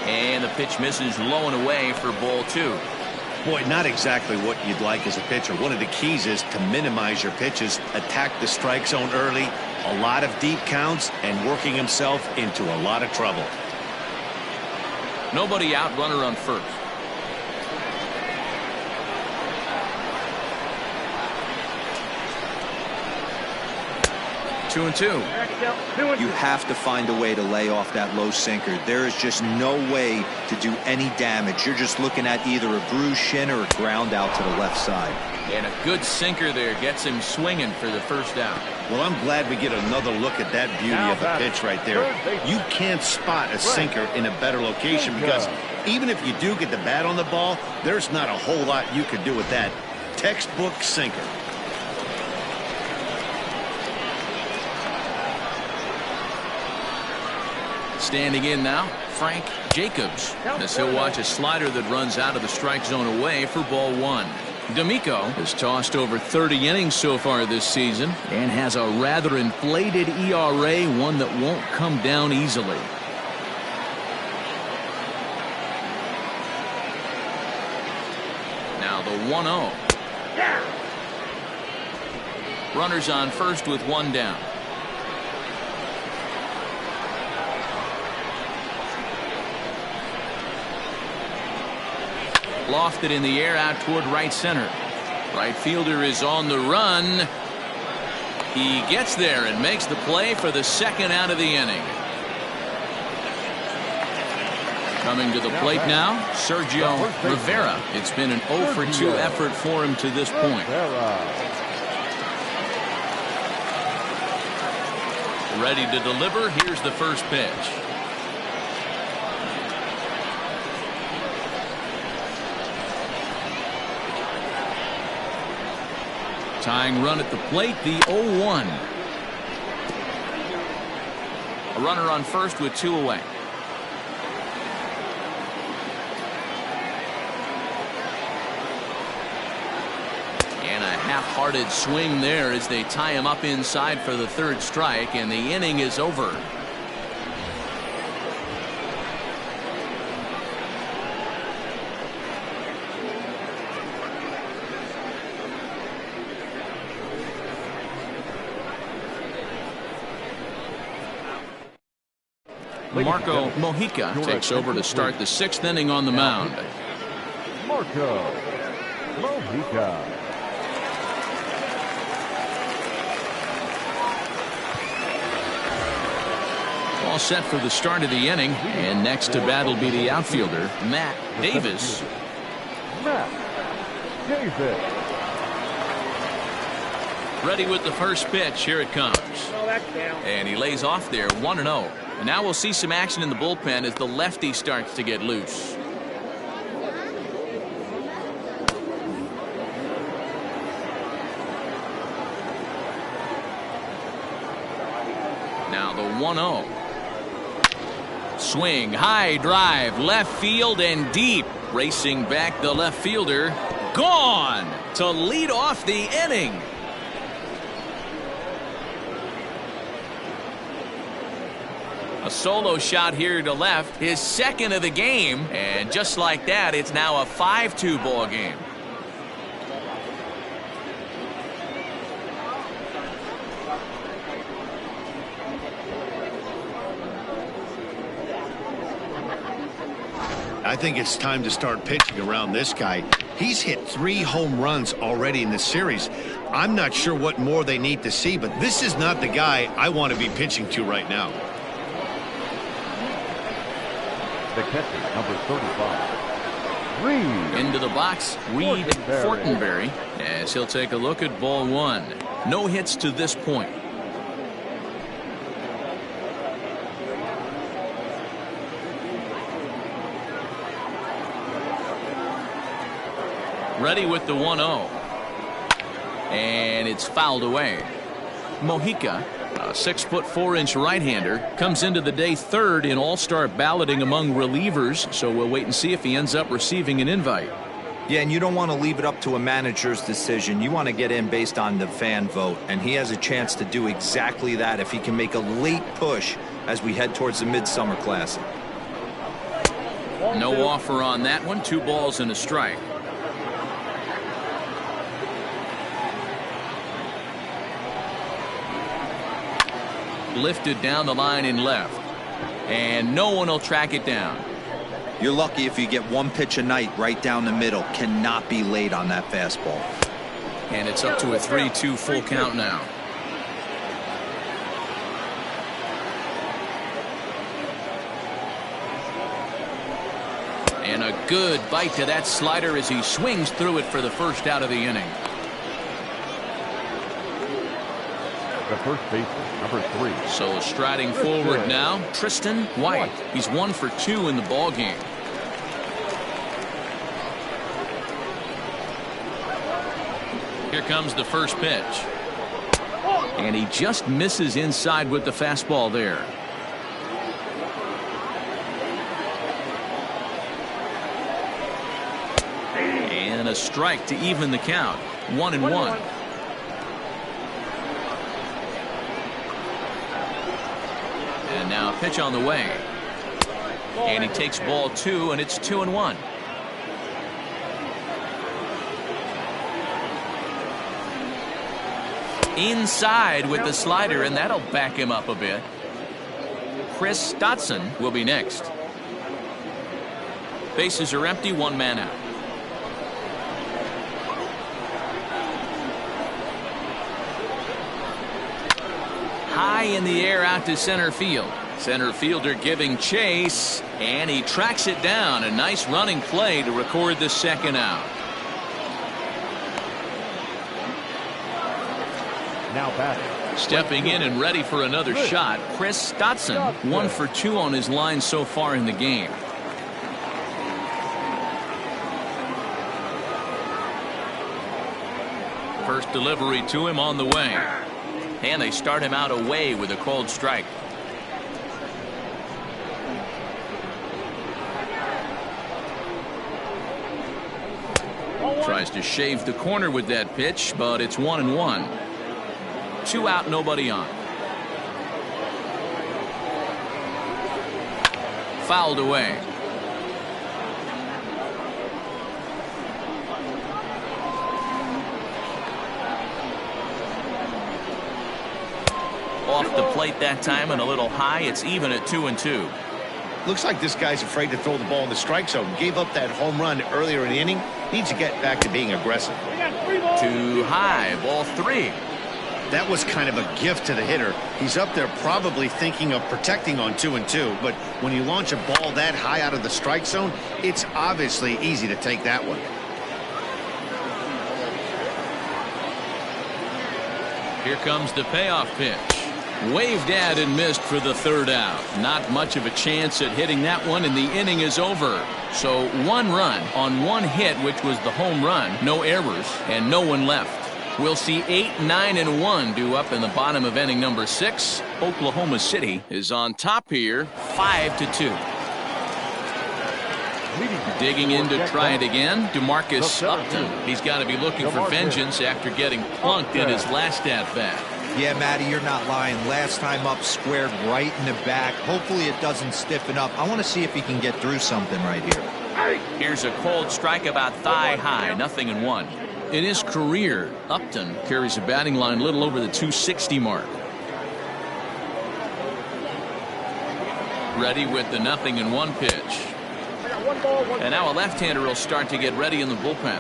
And the pitch misses low and away for ball 2. Boy, not exactly what you'd like as a pitcher. One of the keys is to minimize your pitches, attack the strike zone early, a lot of deep counts, and working himself into a lot of trouble. Nobody out, runner on first. 2-2. You have to find a way to lay off that low sinker. There is just no way to do any damage. You're just looking at either a bruised shin or a ground out to the left side. And a good sinker there gets him swinging for the first out. Well, I'm glad we get another look at that beauty of a pitch right there. You can't spot a sinker in a better location because even if you do get the bat on the ball, there's not a whole lot you could do with that. Textbook sinker. Standing in now, Frank Jacobs, as he'll watch a slider that runs out of the strike zone away for ball 1. D'Amico has tossed over 30 innings so far this season and has a rather inflated ERA, one that won't come down easily. Now the 1-0. Runners on first with 1 down. Lofted in the air out toward right center. Right fielder is on the run. He gets there and makes the play for the 2nd out of the inning. Coming to the plate now, Sergio Rivera. It's been an 0 for 2 effort for him to this point. Ready to deliver. Here's the first pitch. Tying run at the plate, the 0-1. A runner on first with 2 away. And a half-hearted swing there as they tie him up inside for the 3rd strike, and the inning is over. Marco Mojica takes over to start the 6th inning on the mound. Marco Mojica. All set for the start of the inning, and next to bat will be the outfielder, Matt Davis. Matt Davis. Ready with the first pitch. Here it comes. And he lays off there, 1-0. And now we'll see some action in the bullpen as the lefty starts to get loose. Now the 1-0. Swing, high drive, left field and deep. Racing back the left fielder. Gone to lead off the inning. A solo shot here to left, his 2nd of the game, and just like that, it's now a 5-2 ball game. I think it's time to start pitching around this guy. He's hit 3 home runs already in this series. I'm not sure what more they need to see, but this is not the guy I want to be pitching to right now. The catcher, number 35. Into the box, Reed Fortenberry, as he'll take a look at ball 1. No hits to this point. Ready with the 1-0. And it's fouled away. Mojica, a 6'4" right-hander, comes into the day 3rd in all-star balloting among relievers, so we'll wait and see if he ends up receiving an invite. Yeah, and you don't want to leave it up to a manager's decision. You want to get in based on the fan vote, and he has a chance to do exactly that if he can make a late push as we head towards the Midsummer Classic. No offer on that one. 2 balls and a strike. Lifted down the line in left, and no one will track it down. You're lucky if you get 1 pitch a night right down the middle. Cannot be late on that fastball. And it's up to a 3-2 full count now. And a good bite to that slider as he swings through it for the first out of the inning. The first baseman, number 3. So striding forward now, Tristan White. He's 1 for 2 in the ball game. Here comes the first pitch. And he just misses inside with the fastball there. And a strike to even the count. 1-1. And now a pitch on the way. And he takes ball 2, and it's 2-1. Inside with the slider, and that'll back him up a bit. Chris Scotson will be next. Bases are empty, 1 man out. High in the air out to center field. Center fielder giving chase, and he tracks it down. A nice running play to record the 2nd out. Now batting. Stepping in and ready for another shot, Chris Scotson, 1 for 2 on his line so far in the game. First delivery to him on the way. And they start him out away with a called strike. Tries to shave the corner with that pitch, but it's 1-1. 2 out, nobody on. Fouled away. Off the plate that time and a little high. It's even at 2-2. Looks like this guy's afraid to throw the ball in the strike zone. Gave up that home run earlier in the inning. Needs to get back to being aggressive. Too high. Ball 3. That was kind of a gift to the hitter. He's up there probably thinking of protecting on 2-2. But when you launch a ball that high out of the strike zone, it's obviously easy to take that one. Here comes the payoff pitch. Waved at and missed for the 3rd out. Not much of a chance at hitting that one, and the inning is over. So 1 run on 1 hit, which was the home run. No errors and no one left. We'll see 8, 9, and 1 due up in the bottom of inning number 6. Oklahoma City is on top here, 5-2. Digging in to try it again, DeMarcus Upton. He's got to be looking for vengeance after getting plunked in his last at-bat. Yeah, Matty, you're not lying. Last time up, squared right in the back. Hopefully it doesn't stiffen up. I want to see if he can get through something right here. Here's a cold strike about thigh high, 0-1. In his career, Upton carries a batting line a little over the 260 mark. Ready with the 0-1 pitch. And now a left-hander will start to get ready in the bullpen.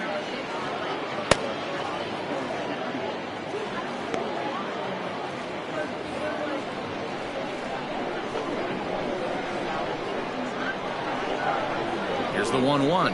Here's the 1-1.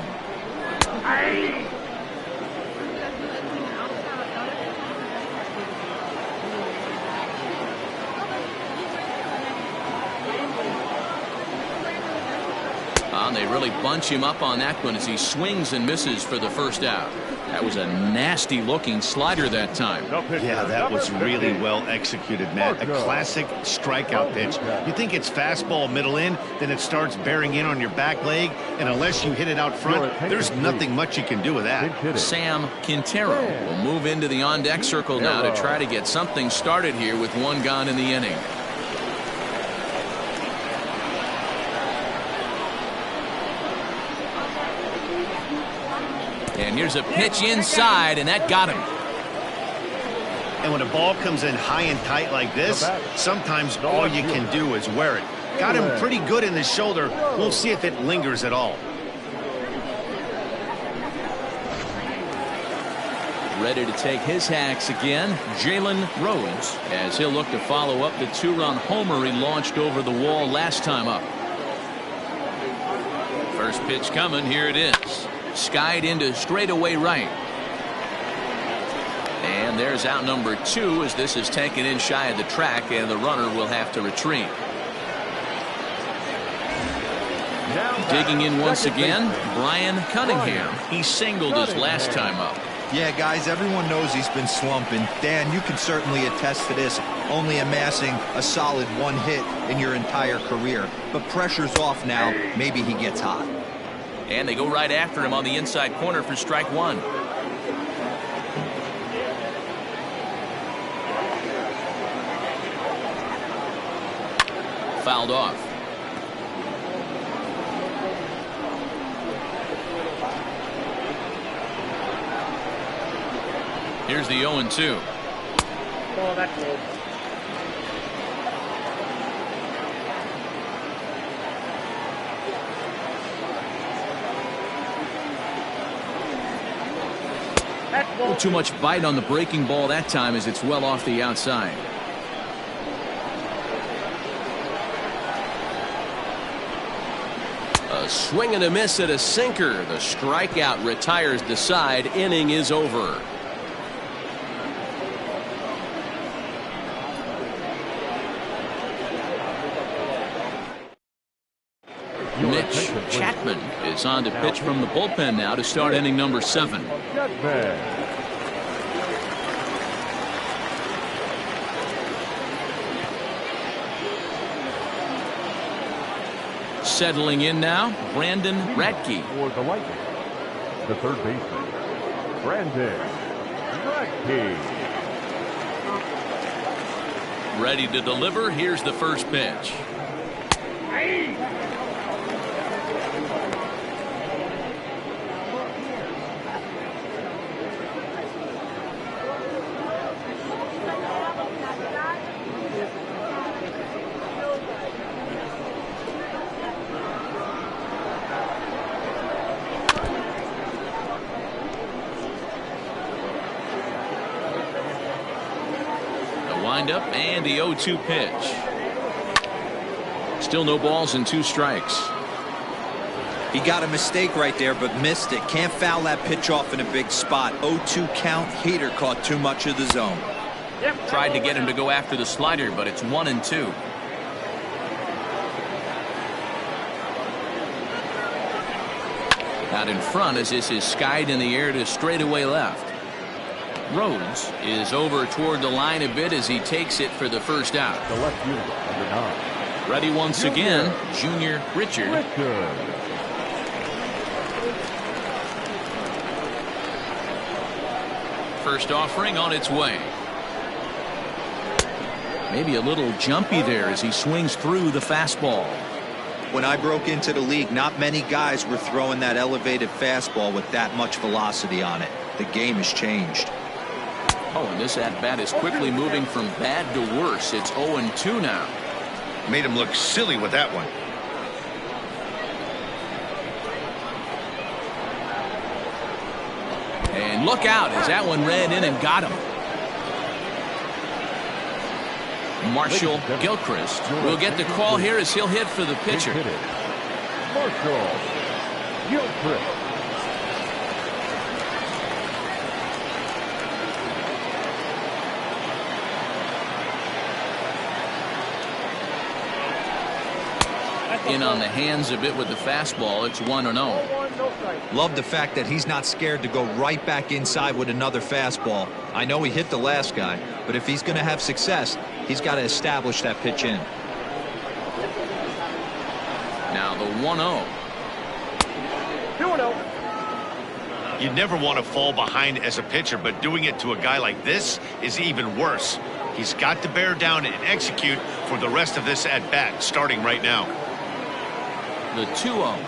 And they really bunch him up on that one as he swings and misses for the first out. That was a nasty looking slider that time. Yeah, that was really well executed, Matt. A classic strikeout pitch. You think it's fastball middle in, then it starts bearing in on your back leg, and unless you hit it out front, there's nothing much you can do with that. Sam Quintero will move into the on-deck circle now to try to get something started here with one gone in the inning. And here's a pitch inside, and that got him. And when a ball comes in high and tight like this, sometimes all you can do is wear it. Got him pretty good in the shoulder. We'll see if it lingers at all. Ready to take his hacks again, Jalen Rhodes, as he'll look to follow up the two-run homer he launched over the wall last time up. First pitch coming, here it is. Skied into straightaway right. And there's out number 2 as this is taken in shy of the track, and the runner will have to retreat. Digging in once again, Brian Cunningham. He singled his last time up. Yeah, guys, everyone knows he's been slumping. Dan, you can certainly attest to this, only amassing a solid 1 hit in your entire career. But pressure's off now. Maybe he gets hot. And they go right after him on the inside corner for strike 1. Fouled off. Here's the 0-2. Oh, that's good. Too much bite on the breaking ball that time as it's well off the outside. A swing and a miss at a sinker. The strikeout retires the side. Inning is over. Mitch Chapman is on to pitch from the bullpen now to start inning number 7. Settling in now, Brandon Ratke. For the Lightning, the third baseman, Brandon Ratke. Ready to deliver. Here's the first pitch. Up and the 0-2 pitch. Still no balls and 2 strikes. He got a mistake right there, but missed it. Can't foul that pitch off in a big spot. 0-2 count. Heater caught too much of the zone. Tried to get him to go after the slider, but it's 1-2. Out in front as this is skied in the air to straightaway left. Rhodes is over toward the line a bit as he takes it for the first out. The left fielder, number 9. Ready once again, Junior Richard. First offering on its way. Maybe a little jumpy there as he swings through the fastball. When I broke into the league, not many guys were throwing that elevated fastball with that much velocity on it. The game has changed. Oh, and this at-bat is quickly moving from bad to worse. It's 0-2 now. Made him look silly with that one. And look out as that one ran in and got him. Marshall Gilchrist will get the call here as he'll hit for the pitcher. Marshall Gilchrist. In on the hands a bit with the fastball. It's 1-0. Love the fact that he's not scared to go right back inside with another fastball. I know he hit the last guy, but if he's going to have success, he's got to establish that pitch in. Now the 1-0. 2-0. You never want to fall behind as a pitcher, but doing it to a guy like this is even worse. He's got to bear down and execute for the rest of this at-bat, starting right now. The 2-0.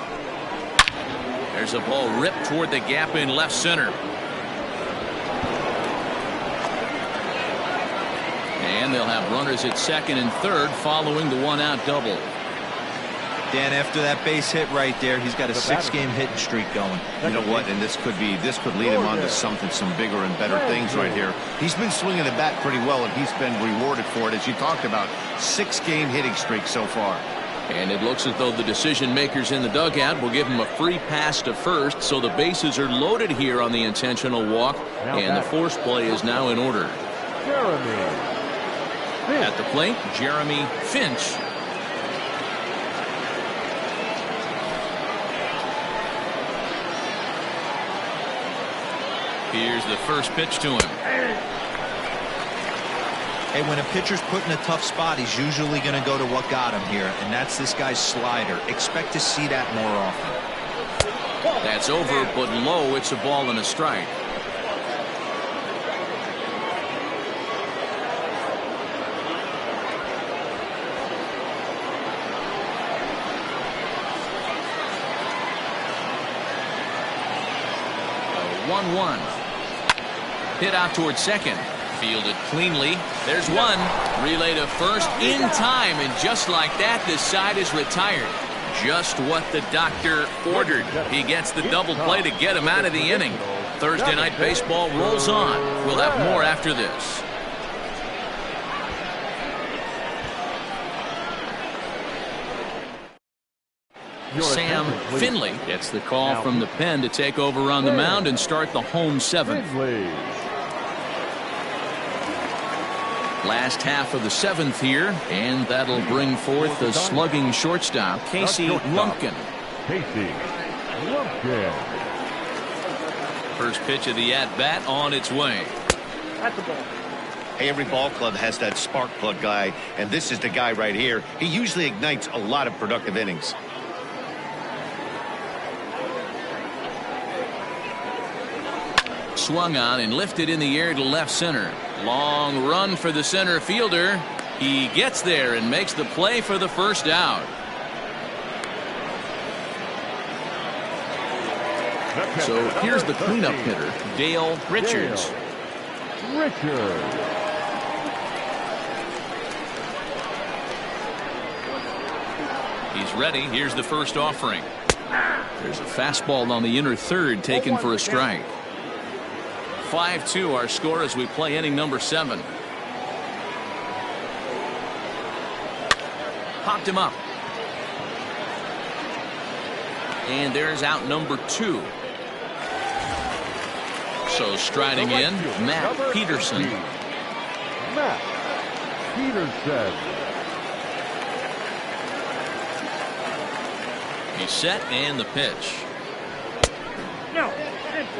There's a ball ripped toward the gap in left center. And they'll have runners at second and third following the one-out double. Dan, after that base hit right there, he's got a 6-game hitting streak going. You know what? And this could lead him on to some bigger and better things right here. He's been swinging the bat pretty well, and he's been rewarded for it, as you talked about. 6-game hitting streak so far. And it looks as though the decision makers in the dugout will give him a free pass to first, so the bases are loaded here on the intentional walk, and the force play is now in order. At the plate, Jeremy Finch. Here's the first pitch to him. Hey, when a pitcher's put in a tough spot, he's usually going to go to what got him here, and that's this guy's slider. Expect to see that more often. That's over, but low. It's a ball and a strike. A 1-1. Hit out towards second. Fielded cleanly. There's one. Relay to first in time, and just like that, this side is retired. Just what the doctor ordered. He gets the double play to get him out of the inning. Thursday Night Baseball rolls on. We'll have more after this. Sam Finley gets the call from the pen to take over on the mound and start the home seventh. Last half of the seventh here, and that'll bring forth the slugging shortstop, Casey Lumpkin. First pitch of the at-bat on its way. That's a ball. Hey, every ball club has that spark plug guy, and this is the guy right here. He usually ignites a lot of productive innings. Swung on and lifted in the air to left center. Long run for the center fielder. He gets there and makes the play for the first out. So here's the cleanup hitter, Dale Richards. He's ready. Here's the first offering. There's a fastball on the inner third taken for a strike. 5-2 our score as we play inning number 7. Popped him up. And there's out number 2. So striding in, Matt Peterson. Matt Peterson. He's set and the pitch. No.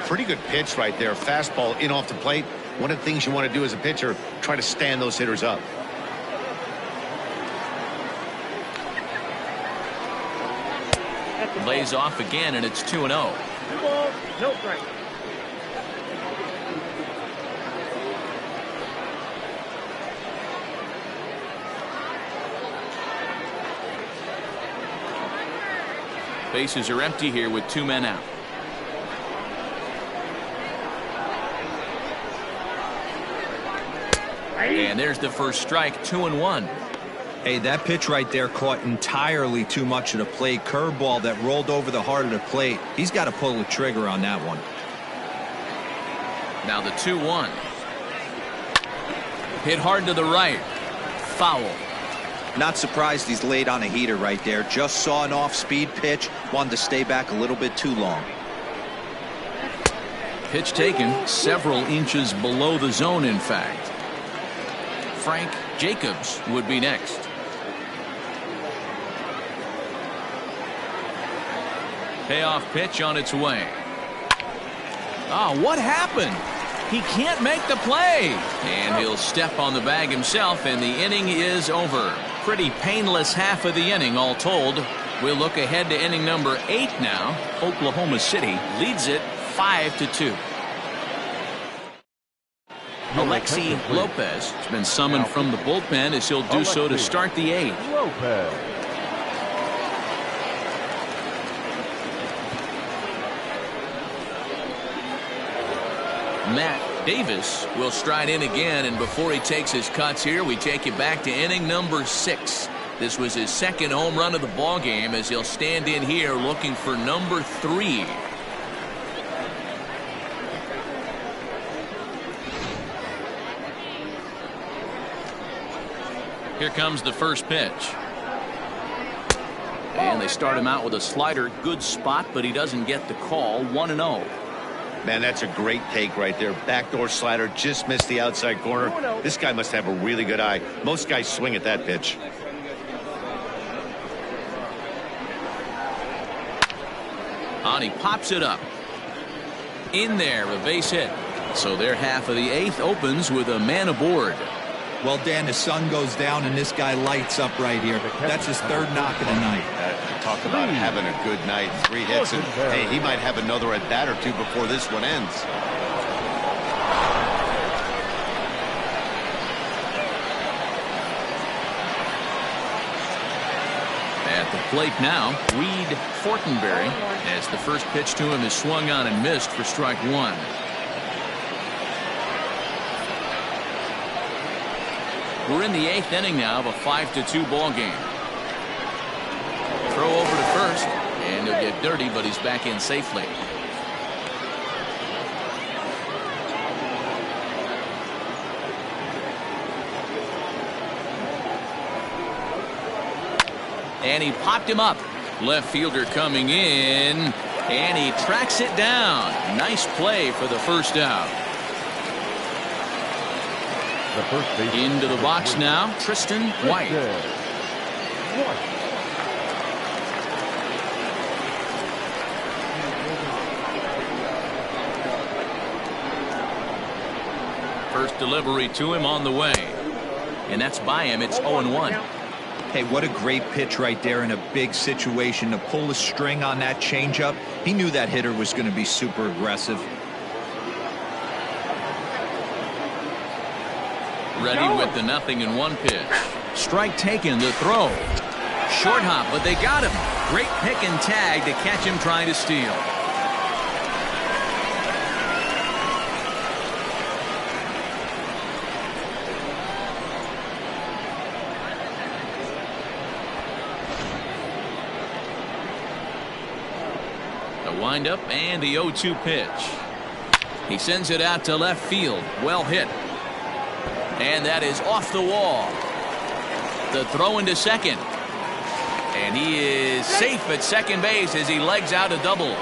Pretty good pitch right there. Fastball in off the plate. One of the things you want to do as a pitcher, try to stand those hitters up. Lays off again, and it's 2-0. 2 balls, no strike. Bases are empty here with 2 men out. And there's the first strike, 2-1. Hey, that pitch right there caught entirely too much of the plate. Curveball that rolled over the heart of the plate. He's got to pull the trigger on that one. Now the 2-1. Hit hard to the right. Foul. Not surprised he's laid on a heater right there. Just saw an off-speed pitch. Wanted to stay back a little bit too long. Pitch taken several inches below the zone, in fact. Frank Jacobs would be next. Payoff pitch on its way. Oh, what happened? He can't make the play. And he'll step on the bag himself, and the inning is over. Pretty painless half of the inning, all told. We'll look ahead to inning number 8 now. Oklahoma City leads it 5-2. Alexi Lopez has been summoned from the bullpen as he'll do so to start the 8th. Lopez. Matt Davis will stride in again, and before he takes his cuts here, we take you back to inning number 6. This was his second home run of the ball game as he'll stand in here looking for number 3. Here comes the first pitch. And they start him out with a slider. Good spot, but he doesn't get the call. 1-0. Man, that's a great take right there. Backdoor slider, just missed the outside corner. This guy must have a really good eye. Most guys swing at that pitch. On, he pops it up. In there, a base hit. So their half of the 8th opens with a man aboard. Well, Dan, the sun goes down and this guy lights up right here. That's his 3rd knock of the night. Talk about having a good night. 3 hits, and hey, he might have another at bat or 2 before this one ends. At the plate now, Reed Fortenberry, as the first pitch to him is swung on and missed for strike 1. We're in the 8th inning now of a 5-2 ball game. Throw over to first, and he'll get dirty, but he's back in safely. And he popped him up. Left fielder coming in, and he tracks it down. Nice play for the first out. Into the box now, Tristan White. First delivery to him on the way. And that's by him. It's 0-1. Hey, what a great pitch right there in a big situation to pull the string on that changeup. He knew that hitter was going to be super aggressive. Ready with the 0-1 pitch. Strike taken, the throw. Short hop, but they got him. Great pick and tag to catch him trying to steal. The windup and the 0-2 pitch. He sends it out to left field. Well hit. And that is off the wall. The throw into second. And he is safe at second base as he legs out a double.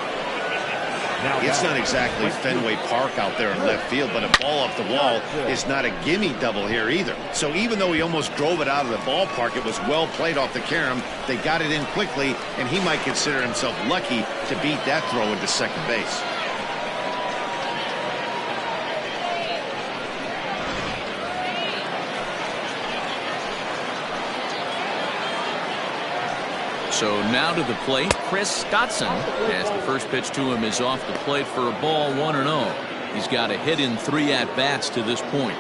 It's not exactly Fenway Park out there in left field, but a ball off the wall is not a gimme double here either. So even though he almost drove it out of the ballpark, it was well played off the carom. They got it in quickly, and he might consider himself lucky to beat that throw into second base. So now to the plate, Chris Scotson, as the first pitch to him is off the plate for a ball, 1-0. He's got a hit in 3 at-bats to this point.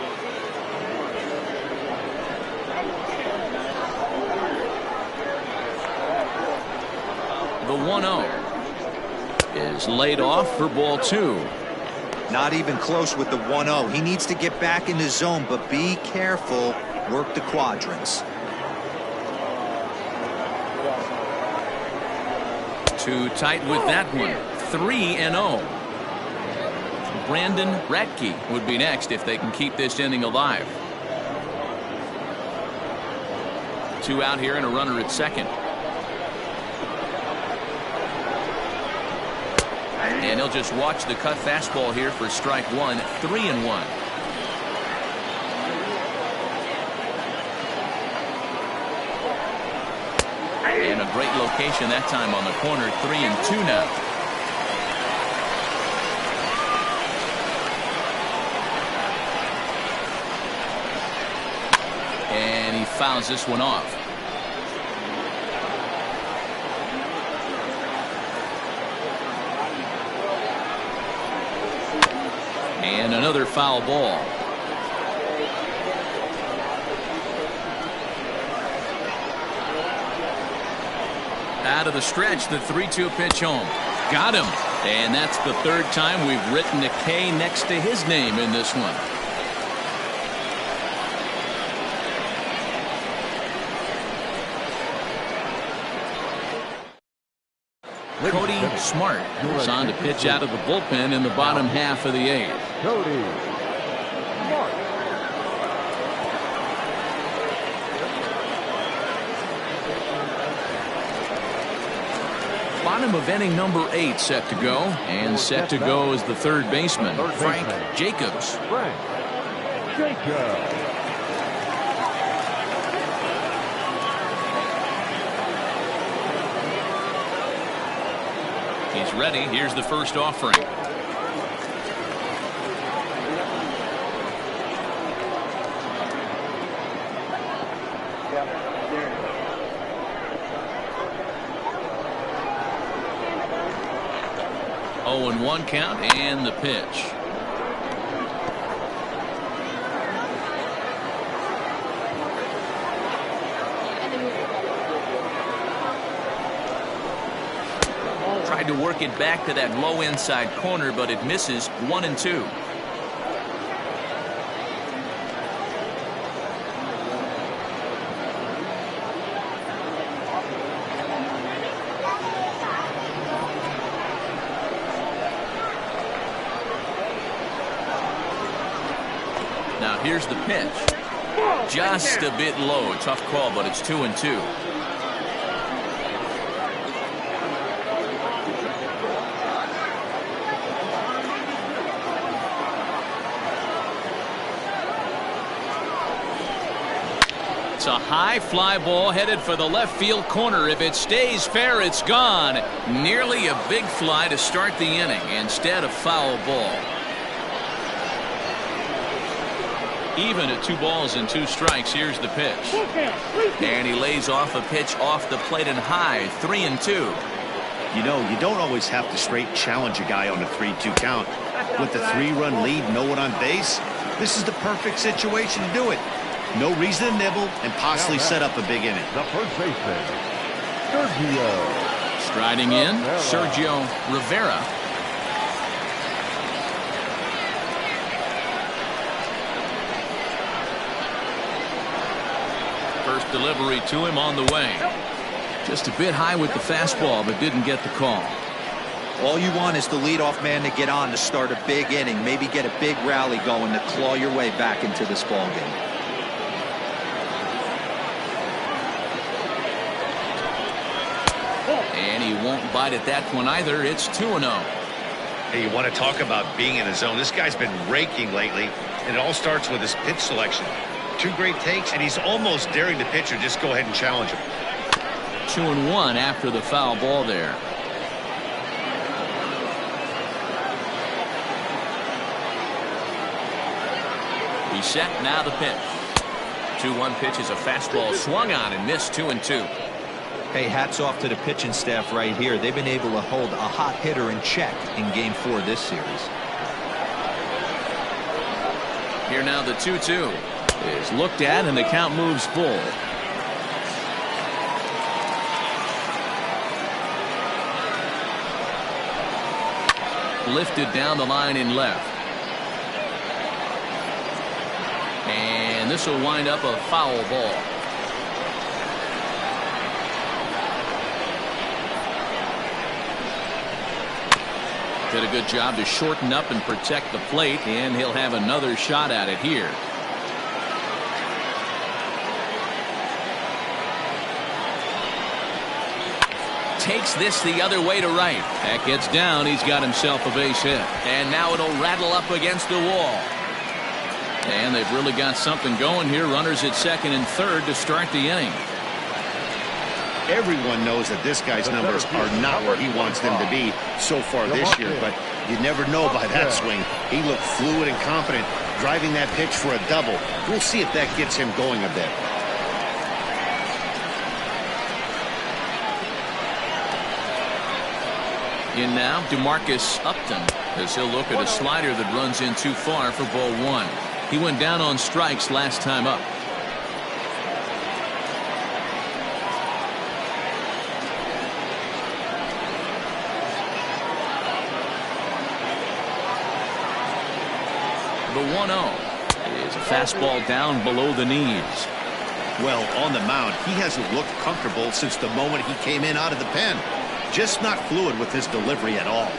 The 1-0 is laid off for ball 2. Not even close with the 1-0. He needs to get back in the zone, but be careful. Work the quadrants. Too tight with that one. 3-0. Ratke would be next if they can keep this inning alive. 2 out here and a runner at second. And he'll just watch the cut fastball here for strike 1. 3-1. And a great location that time on the corner. 3-2 now. And he fouls this one off. And another foul ball. Out of the stretch, the 3-2 pitch home. Got him. And that's the 3rd time we've written a K next to his name in this one. Cody Smart is on to pitch out of the bullpen in the bottom half of the 8th. Cody Smart. Bottom of inning number 8 set to go. And set to go is the 3rd baseman, Frank Jacobs. Frank Jacobs. He's ready. Here's the first offering. Oh, and 1 count and the pitch. Tried to work it back to that low inside corner, but it misses. 1-2. Now here's the pitch. Just a bit low. Tough call, but it's 2-2. It's a high fly ball headed for the left field corner. If it stays fair, it's gone. Nearly a big fly to start the inning. Instead, a foul ball. Even at 2 balls and 2 strikes. Here's the pitch. And he lays off a pitch off the plate and high. 3-2. You know, you don't always have to straight challenge a guy on a 3-2 count. With the 3-run lead, no one on base, this is the perfect situation to do it. No reason to nibble and possibly set up a big inning. The first baseman, Sergio. Striding in, Sergio Rivera. First delivery to him on the way. Just a bit high with the fastball, but didn't get the call. All you want is the leadoff man to get on to start a big inning. Maybe get a big rally going to claw your way back into this ball game. And he won't bite at that one either. It's 2-0. Hey, you want to talk about being in the zone? This guy's been raking lately, and it all starts with his pitch selection. 2 great takes, and he's almost daring the pitcher just go ahead and challenge him. 2-1 after the foul ball there. He's set. Now the pitch. 2-1 pitch is a fastball swung on and missed. 2-2. Hey, hats off to the pitching staff right here. They've been able to hold a hot hitter in check in Game 4 this series. Here now the 2-2 is looked at and the count moves full. Lifted down the line in left. And this will wind up a foul ball. Did a good job to shorten up and protect the plate, and he'll have another shot at it here. Takes this the other way to right. That gets down. He's got himself a base hit. And now it'll rattle up against the wall. And they've really got something going here. Runners at second and third to start the inning. Everyone knows that this guy's numbers are not where he wants them to be so far this year, but you never know by that swing. He looked fluid and confident, driving that pitch for a double. We'll see if that gets him going a bit. In now, DeMarcus Upton, as he'll look at a slider that runs in too far for ball one. He went down on strikes last time up. The 1-0 is a fastball down below the knees. Well, on the mound, he hasn't looked comfortable since the moment he came in out of the pen. Just not fluid with his delivery at all.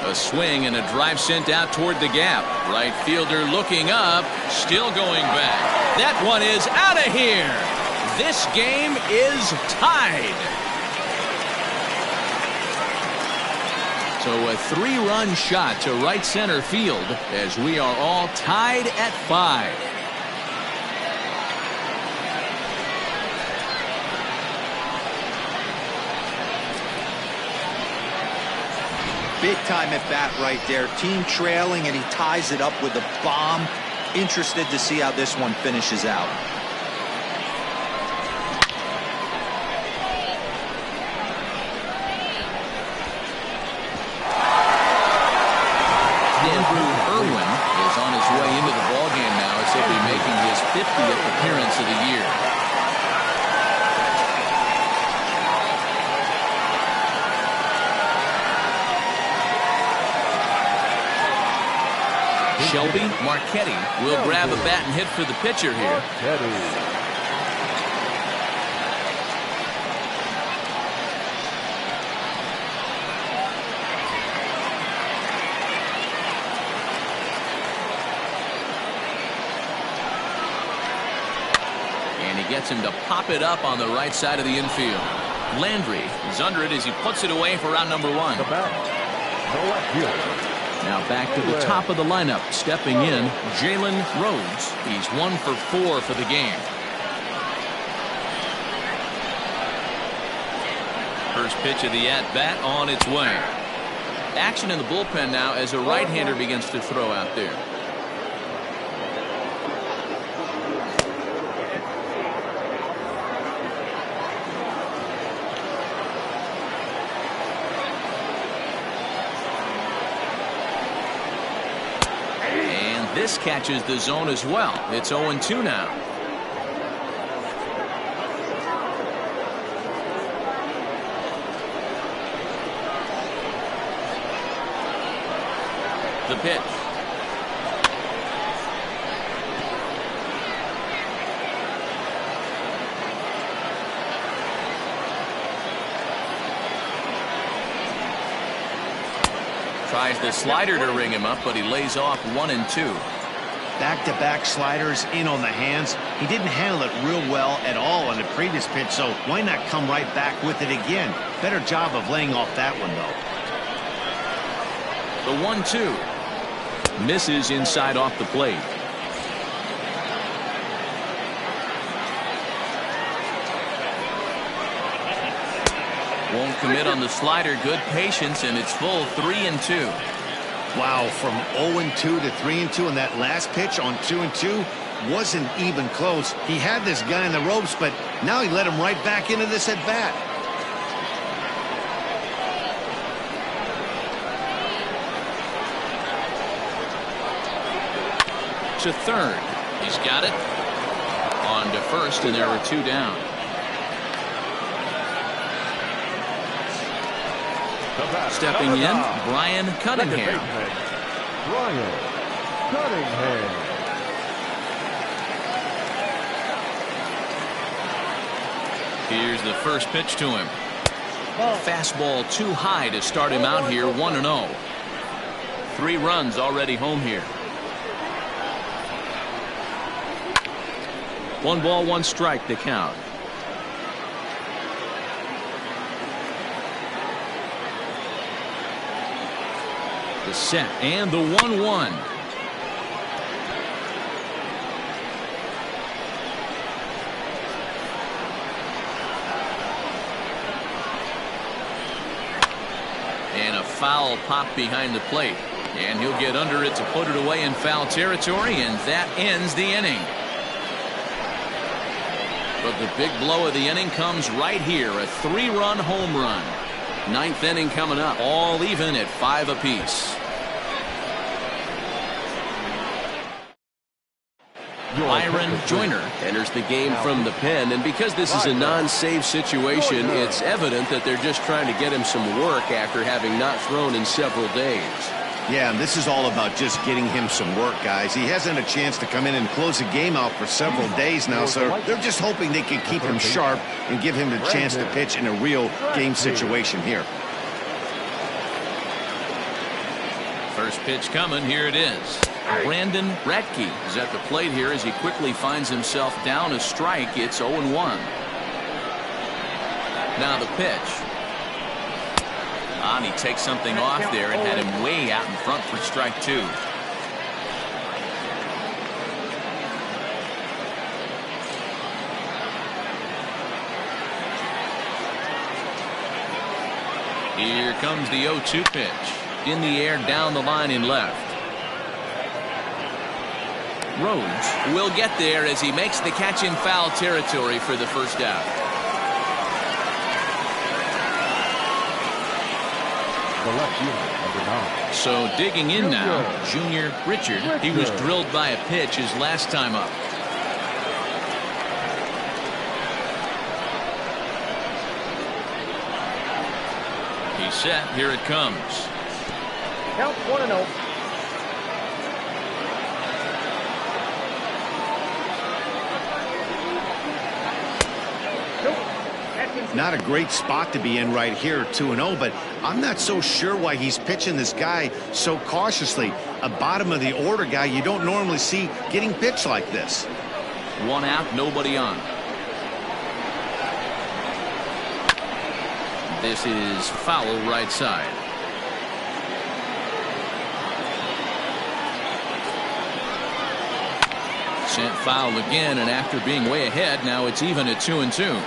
A swing and a drive sent out toward the gap. Right fielder looking up, still going back. That one is out of here. This game is tied. So a 3-run shot to right center field as we are all tied at 5. Big time at bat right there. Team trailing, and he ties it up with a bomb. Interested to see how this one finishes out. Is on his way into the ballgame now as he'll be making his 50th appearance of the year. Shelby Marchetti will grab a bat and hit for the pitcher here. Gets him to pop it up on the right side of the infield. Landry is under it as he puts it away for round number 1. Now back to the top of the lineup. Stepping in, Jalen Rhodes. He's 1 for 4 for the game. First pitch of the at-bat on its way. Action in the bullpen now as a right-hander begins to throw out there. This catches the zone as well. It's 0-2 now. The pitch. Tries the slider to ring him up, but he lays off 1 and 2. Back-to-back sliders in on the hands. He didn't handle it real well at all on the previous pitch, so why not come right back with it again? Better job of laying off that one, though. The 1-2. Misses inside off the plate. Won't commit on the slider. Good patience, and it's full 3 and 2. Wow, from 0-2 to 3-2 on that last pitch on 2-2 wasn't even close. He had this guy in the ropes, but now he let him right back into this at bat. To third. He's got it. On to first, and there are 2 down. Stepping in, Brian Cunningham. Brian Cunningham. Here's the first pitch to him. Fastball too high to start him out here 1-0. 3 runs already home here. 1 ball, 1 strike to count. The set and the 1-1. And a foul pop behind the plate. And he'll get under it to put it away in foul territory, and that ends the inning. But the big blow of the inning comes right here, a 3-run home run. 9th inning coming up, all even at 5 apiece. Byron Joyner enters the game from the pen, and because this is a non-save situation, it's evident that they're just trying to get him some work after having not thrown in several days. Yeah, and this is all about just getting him some work, guys. He hasn't had a chance to come in and close the game out for several days now, so they're just hoping they can keep him sharp and give him the chance to pitch in a real game situation here. First pitch coming, here it is. Brandon Ratke is at the plate here as he quickly finds himself down a strike. It's 0-1. Now the pitch. And he takes something off there and had him way out in front for strike 2. Here comes the 0-2 pitch. In the air, down the line in left. Rhodes will get there as he makes the catch in foul territory for the first out. The left fielder, number 9. So digging in now, Junior Richard. He was drilled by a pitch his last time up. He's set. Here it comes. Count 1-0. Not a great spot to be in right here, 2-0, but I'm not so sure why he's pitching this guy so cautiously. A bottom of the order guy you don't normally see getting pitched like this. 1 out, nobody on. This is foul right side. Sent foul again, and after being way ahead, now it's even at 2-2.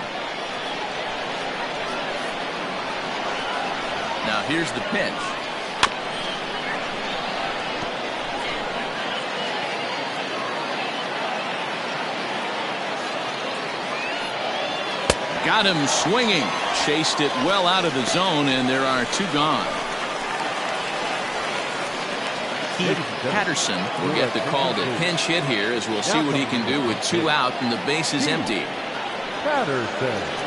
Now here's the pitch. Got him swinging. Chased it well out of the zone, and there are 2 gone. Keith Patterson will get the call to pinch hit here, as we'll see what he can do with 2 out and the base is empty. Patterson.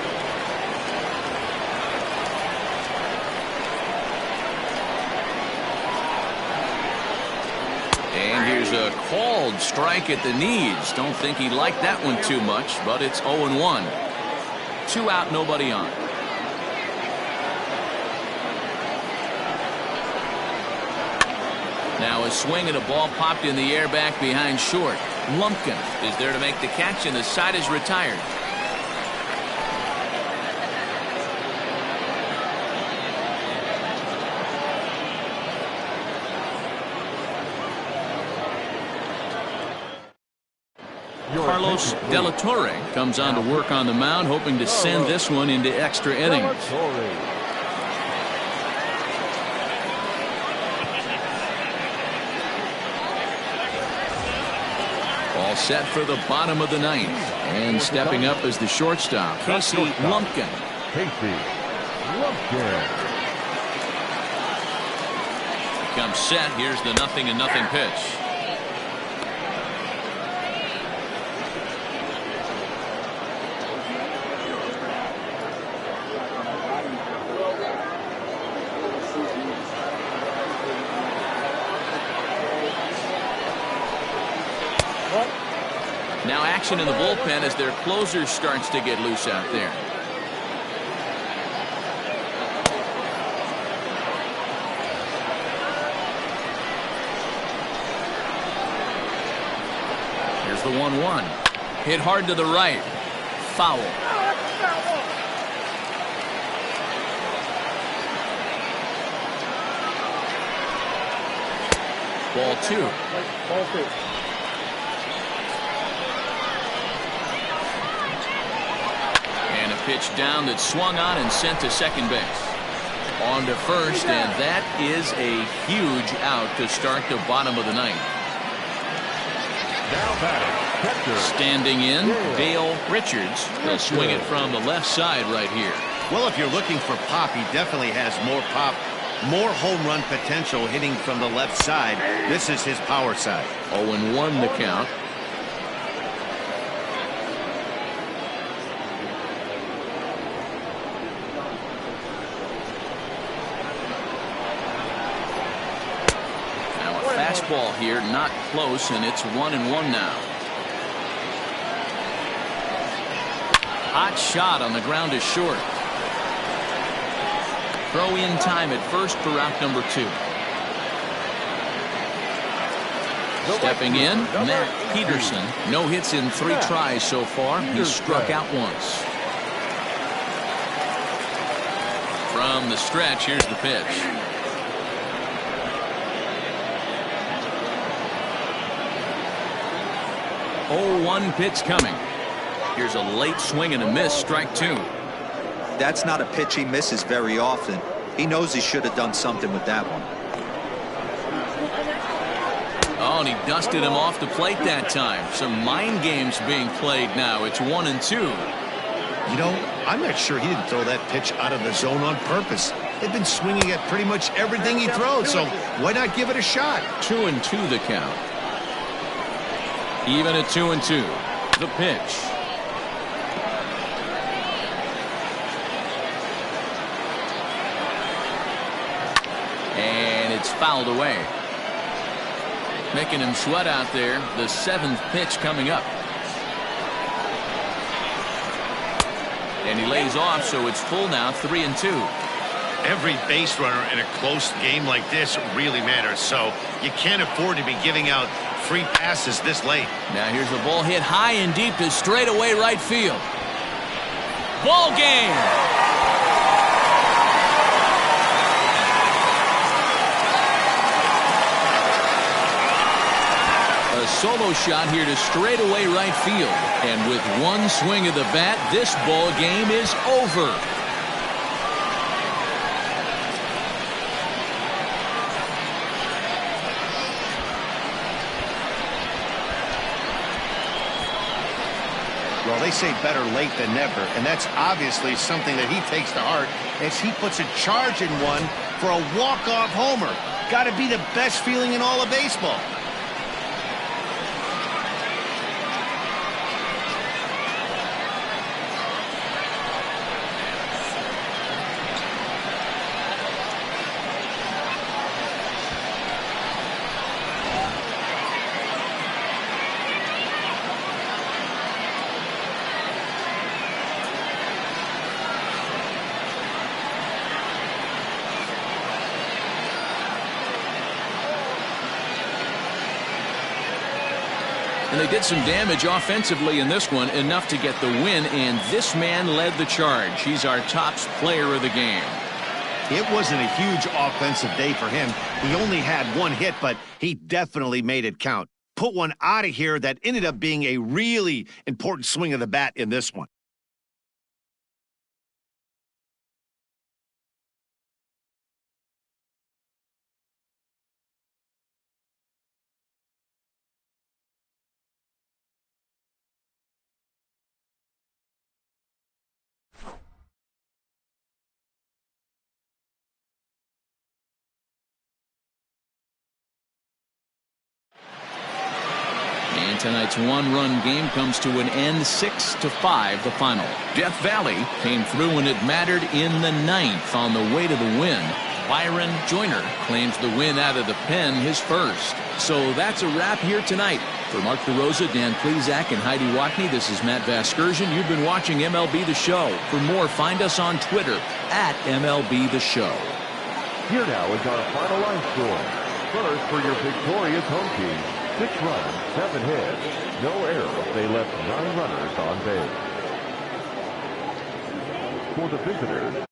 And here's a called strike at the knees. Don't think he liked that one too much, but it's 0-1. 2 out, nobody on. Now a swing and a ball popped in the air back behind short. Lumpkin is there to make the catch, and the side is retired. Carlos De La Torre comes on to work on the mound, hoping to send this one into extra innings. All set for the bottom of the 9th, and stepping up as the shortstop, Casey Lumpkin. Comes set. Here's the 0-0 pitch. Now action in the bullpen as their closer starts to get loose out there. Here's the 1-1. Hit hard to the right. Foul. Ball 2. Ball 2. And a pitch down that swung on and sent to second base. On to first, and that is a huge out to start the bottom of the ninth. Now batting, catcher. Standing in, Dale Richards. He'll swing it from the left side right here. Well, if you're looking for pop, he definitely has more pop, more home run potential hitting from the left side. This is his power side. 0-1 the count. Now a fastball here, not close, and it's 1-1 now. Hot shot on the ground is short. Throw in time at first for out number 2. Stepping in, Matt Peterson. No hits in 3 tries so far. He's struck out once. From the stretch, here's the pitch. Oh, 1 pitch coming. Here's a late swing and a miss, strike 2. That's not a pitch he misses very often. He knows he should have done something with that one. Oh, and he dusted him off the plate that time. Some mind games being played now. It's 1-2. You know, I'm not sure he didn't throw that pitch out of the zone on purpose. They've been swinging at pretty much everything he throws, so why not give it a shot? 2-2 the count. Even at 2-2. The pitch. And it's fouled away. Making him sweat out there. The 7th pitch coming up. And he lays off, so it's full now, 3-2. Every base runner in a close game like this really matters, so you can't afford to be giving out free passes this late. Now here's a ball hit high and deep to straightaway right field. Ball game. A solo shot here to straightaway right field. And with one swing of the bat, this ball game is over. Well, they say better late than never, and that's obviously something that he takes to heart as he puts a charge in one for a walk-off homer. Got to be the best feeling in all of baseball. And they did some damage offensively in this one, enough to get the win, and this man led the charge. He's our top player of the game. It wasn't a huge offensive day for him. He only had 1 hit, but he definitely made it count. Put one out of here that ended up being a really important swing of the bat in this one. And tonight's one-run game comes to an end, 6-5 the final. Death Valley came through when it mattered in the 9th on the way to the win. Byron Joyner claims the win out of the pen, his first. So that's a wrap here tonight. For Mark DeRosa, Dan Plezak, and Heidi Watney, this is Matt Vasgersian. You've been watching MLB The Show. For more, find us on Twitter at MLB The Show. Here now is our final line score. First for your victorious home team, 6 runs, 7 hits, no errors. They left 9 runners on base. For the visitors,